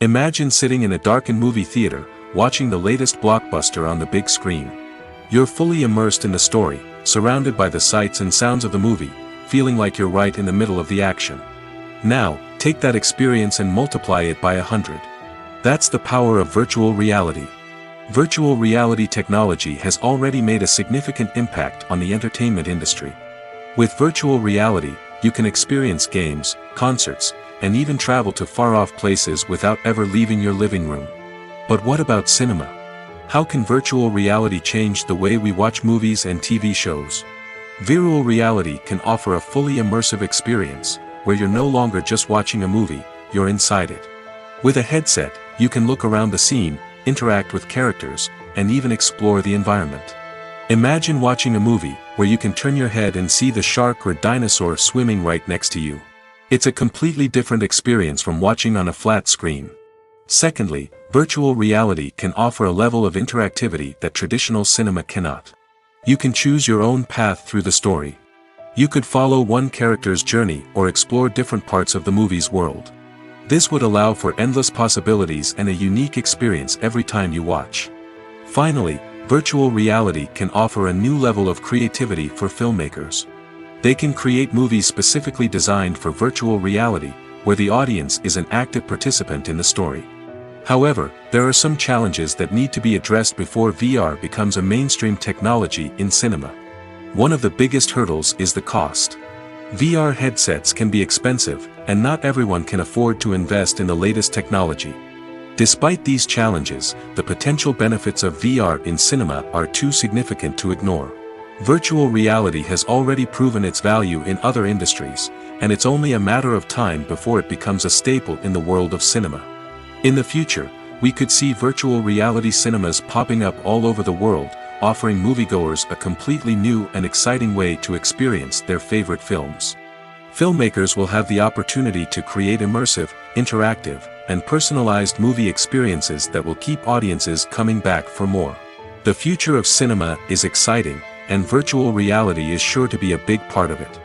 Imagine sitting in a darkened movie theater, watching the latest blockbuster on the big screen. You're fully immersed in the story, surrounded by the sights and sounds of the movie, feeling like you're right in the middle of the action. Now, take that experience and multiply it by 100. That's the power of virtual reality. Virtual reality technology has already made a significant impact on the entertainment industry. With virtual reality, you can experience games, concerts, and even travel to far-off places without ever leaving your living room. But what about cinema? How can virtual reality change the way we watch movies and TV shows? Virtual reality can offer a fully immersive experience, where you're no longer just watching a movie, you're inside it. With a headset, you can look around the scene, interact with characters, and even explore the environment. Imagine watching a movie, where you can turn your head and see the shark or dinosaur swimming right next to you. It's a completely different experience from watching on a flat screen. Secondly, virtual reality can offer a level of interactivity that traditional cinema cannot. You can choose your own path through the story. You could follow one character's journey or explore different parts of the movie's world. This would allow for endless possibilities and a unique experience every time you watch. Finally, virtual reality can offer a new level of creativity for filmmakers. They can create movies specifically designed for virtual reality, where the audience is an active participant in the story. However, there are some challenges that need to be addressed before VR becomes a mainstream technology in cinema. One of the biggest hurdles is the cost. VR headsets can be expensive, and not everyone can afford to invest in the latest technology. Despite these challenges, the potential benefits of VR in cinema are too significant to ignore. Virtual reality has already proven its value in other industries, and it's only a matter of time before it becomes a staple in the world of cinema. In the future, we could see virtual reality cinemas popping up all over the world, offering moviegoers a completely new and exciting way to experience their favorite films. Filmmakers will have the opportunity to create immersive, interactive, and personalized movie experiences that will keep audiences coming back for more. The future of cinema is exciting, and virtual reality is sure to be a big part of it.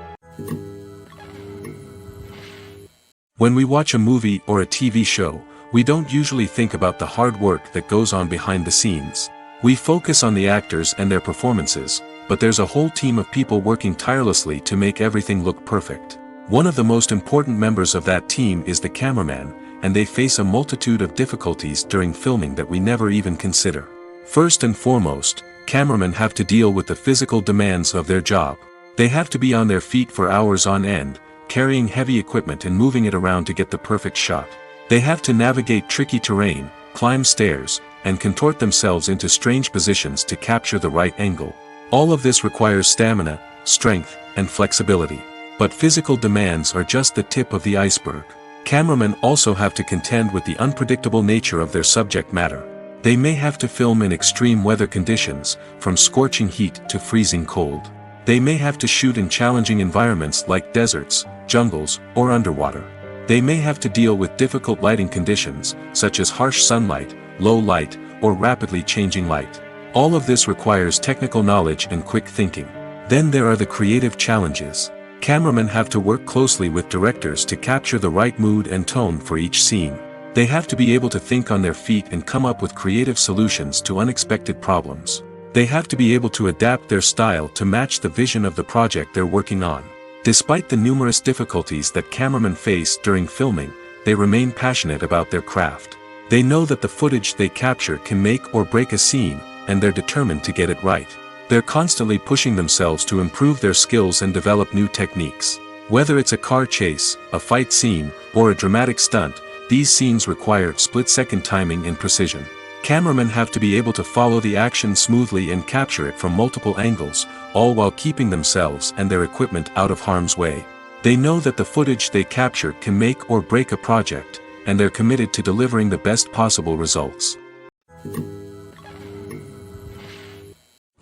When we watch a movie or a TV show, we don't usually think about the hard work that goes on behind the scenes. We focus on the actors and their performances, but there's a whole team of people working tirelessly to make everything look perfect. One of the most important members of that team is the cameraman, and they face a multitude of difficulties during filming that we never even consider. First and foremost, cameramen have to deal with the physical demands of their job. They have to be on their feet for hours on end, carrying heavy equipment and moving it around to get the perfect shot. They have to navigate tricky terrain, climb stairs, and contort themselves into strange positions to capture the right angle. All of this requires stamina, strength, and flexibility. But physical demands are just the tip of the iceberg. Cameramen also have to contend with the unpredictable nature of their subject matter. They may have to film in extreme weather conditions, from scorching heat to freezing cold. They may have to shoot in challenging environments like deserts, jungles, or underwater. They may have to deal with difficult lighting conditions, such as harsh sunlight, low light, or rapidly changing light. All of this requires technical knowledge and quick thinking. Then there are the creative challenges. Cameramen have to work closely with directors to capture the right mood and tone for each scene. They have to be able to think on their feet and come up with creative solutions to unexpected problems. They have to be able to adapt their style to match the vision of the project they're working on. Despite the numerous difficulties that cameramen face during filming, they remain passionate about their craft. They know that the footage they capture can make or break a scene, and they're determined to get it right. They're constantly pushing themselves to improve their skills and develop new techniques. Whether it's a car chase, a fight scene, or a dramatic stunt, these scenes require split-second timing and precision. Cameramen have to be able to follow the action smoothly and capture it from multiple angles, all while keeping themselves and their equipment out of harm's way. They know that the footage they capture can make or break a project, and they're committed to delivering the best possible results.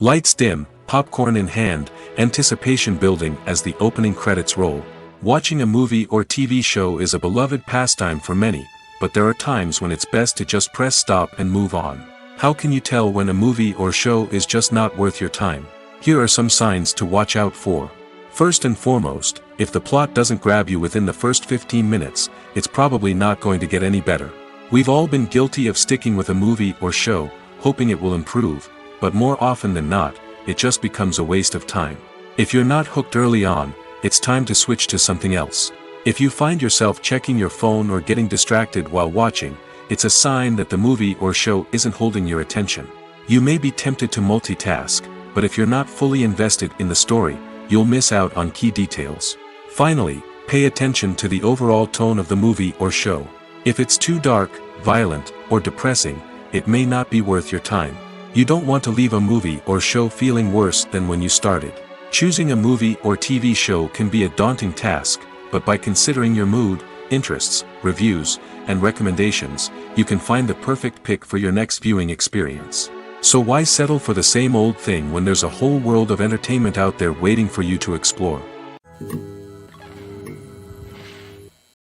Lights dim, popcorn in hand, anticipation building as the opening credits roll. Watching a movie or TV show is a beloved pastime for many, but there are times when it's best to just press stop and move on. How can you tell when a movie or show is just not worth your time? Here are some signs to watch out for. First and foremost, if the plot doesn't grab you within the first 15 minutes, it's probably not going to get any better. We've all been guilty of sticking with a movie or show, hoping it will improve, but more often than not, it just becomes a waste of time. If you're not hooked early on, it's time to switch to something else. If you find yourself checking your phone or getting distracted while watching, it's a sign that the movie or show isn't holding your attention. You may be tempted to multitask, but if you're not fully invested in the story, you'll miss out on key details. Finally, pay attention to the overall tone of the movie or show. If it's too dark, violent, or depressing, it may not be worth your time. You don't want to leave a movie or show feeling worse than when you started. Choosing a movie or TV show can be a daunting task, but by considering your mood, interests, reviews, and recommendations, you can find the perfect pick for your next viewing experience. So why settle for the same old thing when there's a whole world of entertainment out there waiting for you to explore?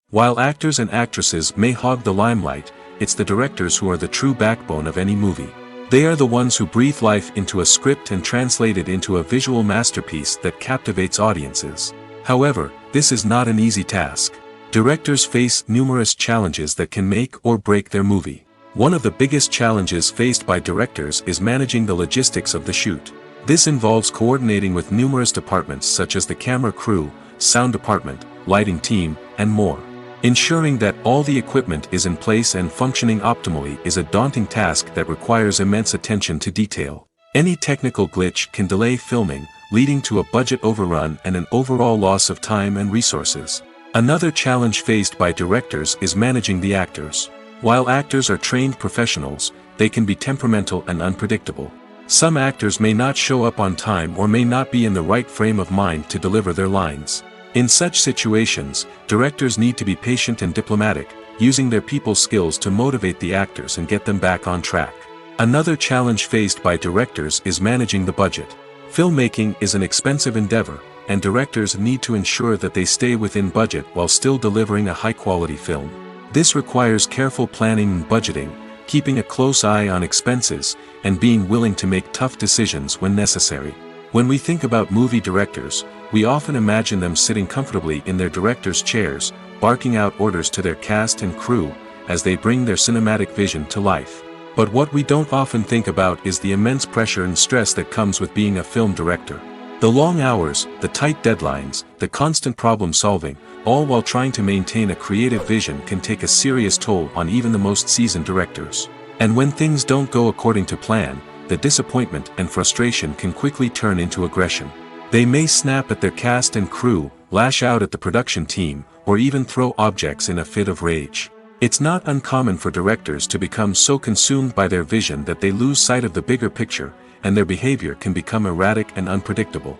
While actors and actresses may hog the limelight, it's the directors who are the true backbone of any movie. They are the ones who breathe life into a script and translate it into a visual masterpiece that captivates audiences. However, this is not an easy task. Directors face numerous challenges that can make or break their movie. One of the biggest challenges faced by directors is managing the logistics of the shoot. This involves coordinating with numerous departments such as the camera crew, sound department, lighting team, and more. Ensuring that all the equipment is in place and functioning optimally is a daunting task that requires immense attention to detail. Any technical glitch can delay filming, leading to a budget overrun and an overall loss of time and resources. Another challenge faced by directors is managing the actors. While actors are trained professionals, they can be temperamental and unpredictable. Some actors may not show up on time or may not be in the right frame of mind to deliver their lines. In such situations, directors need to be patient and diplomatic, using their people skills to motivate the actors and get them back on track. Another challenge faced by directors is managing the budget. Filmmaking is an expensive endeavor, and directors need to ensure that they stay within budget while still delivering a high-quality film. This requires careful planning and budgeting, keeping a close eye on expenses, and being willing to make tough decisions when necessary. When we think about movie directors, we often imagine them sitting comfortably in their director's chairs, barking out orders to their cast and crew, as they bring their cinematic vision to life. But what we don't often think about is the immense pressure and stress that comes with being a film director. The long hours, the tight deadlines, the constant problem solving, all while trying to maintain a creative vision can take a serious toll on even the most seasoned directors. And when things don't go according to plan, the disappointment and frustration can quickly turn into aggression. They may snap at their cast and crew, lash out at the production team, or even throw objects in a fit of rage. It's not uncommon for directors to become so consumed by their vision that they lose sight of the bigger picture, and their behavior can become erratic and unpredictable.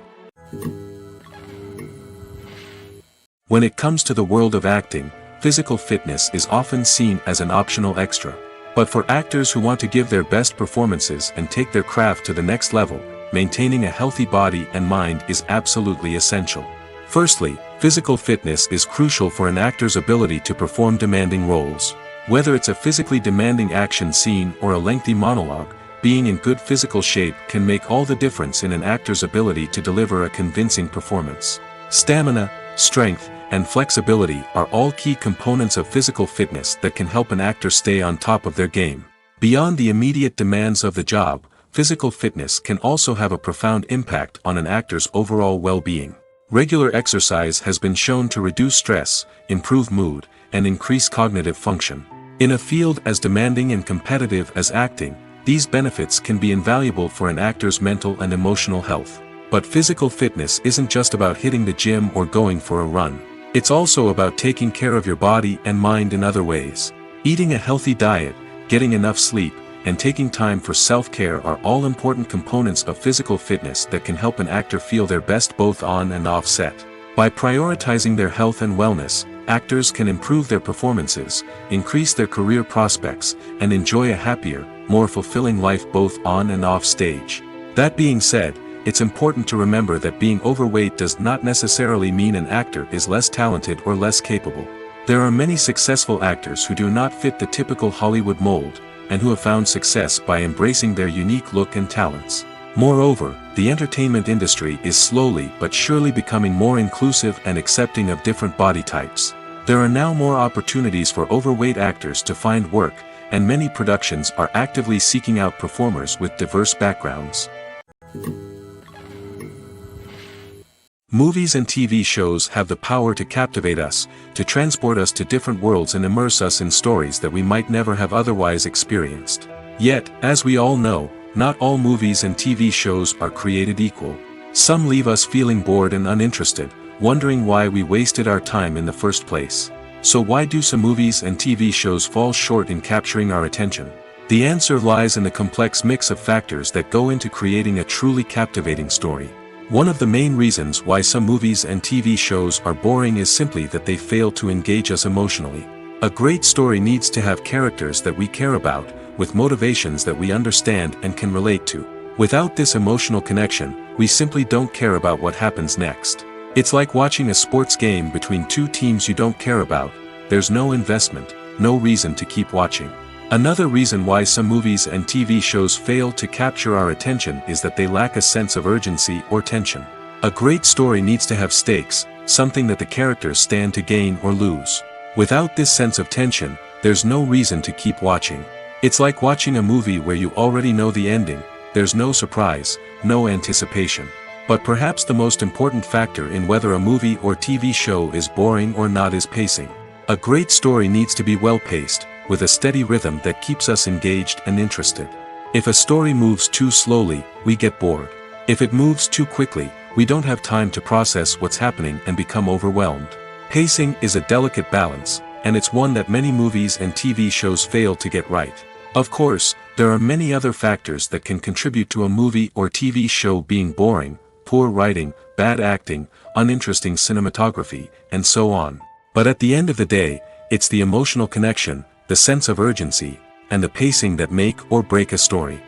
When it comes to the world of acting, physical fitness is often seen as an optional extra. But for actors who want to give their best performances and take their craft to the next level, maintaining a healthy body and mind is absolutely essential. Firstly, physical fitness is crucial for an actor's ability to perform demanding roles. Whether it's a physically demanding action scene or a lengthy monologue, being in good physical shape can make all the difference in an actor's ability to deliver a convincing performance. Stamina, strength, and flexibility are all key components of physical fitness that can help an actor stay on top of their game. Beyond the immediate demands of the job, physical fitness can also have a profound impact on an actor's overall well-being. Regular exercise has been shown to reduce stress, improve mood, and increase cognitive function. In a field as demanding and competitive as acting, these benefits can be invaluable for an actor's mental and emotional health. But physical fitness isn't just about hitting the gym or going for a run. It's also about taking care of your body and mind in other ways. Eating a healthy diet, getting enough sleep, and taking time for self-care are all important components of physical fitness that can help an actor feel their best both on and off set. By prioritizing their health and wellness, actors can improve their performances, increase their career prospects, and enjoy a happier, more fulfilling life both on and off stage. That being said, it's important to remember that being overweight does not necessarily mean an actor is less talented or less capable. There are many successful actors who do not fit the typical Hollywood mold, and who have found success by embracing their unique look and talents. Moreover, the entertainment industry is slowly but surely becoming more inclusive and accepting of different body types. There are now more opportunities for overweight actors to find work, and many productions are actively seeking out performers with diverse backgrounds. Movies and TV shows have the power to captivate us, to transport us to different worlds and immerse us in stories that we might never have otherwise experienced. Yet, as we all know, not all movies and TV shows are created equal. Some leave us feeling bored and uninterested, wondering why we wasted our time in the first place. So why do some movies and TV shows fall short in capturing our attention? The answer lies in the complex mix of factors that go into creating a truly captivating story. One of the main reasons why some movies and TV shows are boring is simply that they fail to engage us emotionally. A great story needs to have characters that we care about, with motivations that we understand and can relate to. Without this emotional connection, we simply don't care about what happens next. It's like watching a sports game between two teams you don't care about. There's no investment, no reason to keep watching. Another reason why some movies and TV shows fail to capture our attention is that they lack a sense of urgency or tension. A great story needs to have stakes, something that the characters stand to gain or lose. Without this sense of tension, there's no reason to keep watching. It's like watching a movie where you already know the ending. There's no surprise, no anticipation. But perhaps the most important factor in whether a movie or TV show is boring or not is pacing. A great story needs to be well paced, with a steady rhythm that keeps us engaged and interested. If a story moves too slowly, we get bored. If it moves too quickly, we don't have time to process what's happening and become overwhelmed. Pacing is a delicate balance, and it's one that many movies and TV shows fail to get right. Of course, there are many other factors that can contribute to a movie or TV show being boring: poor writing, bad acting, uninteresting cinematography, and so on. But at the end of the day, it's the emotional connection, the sense of urgency, and the pacing that make or break a story.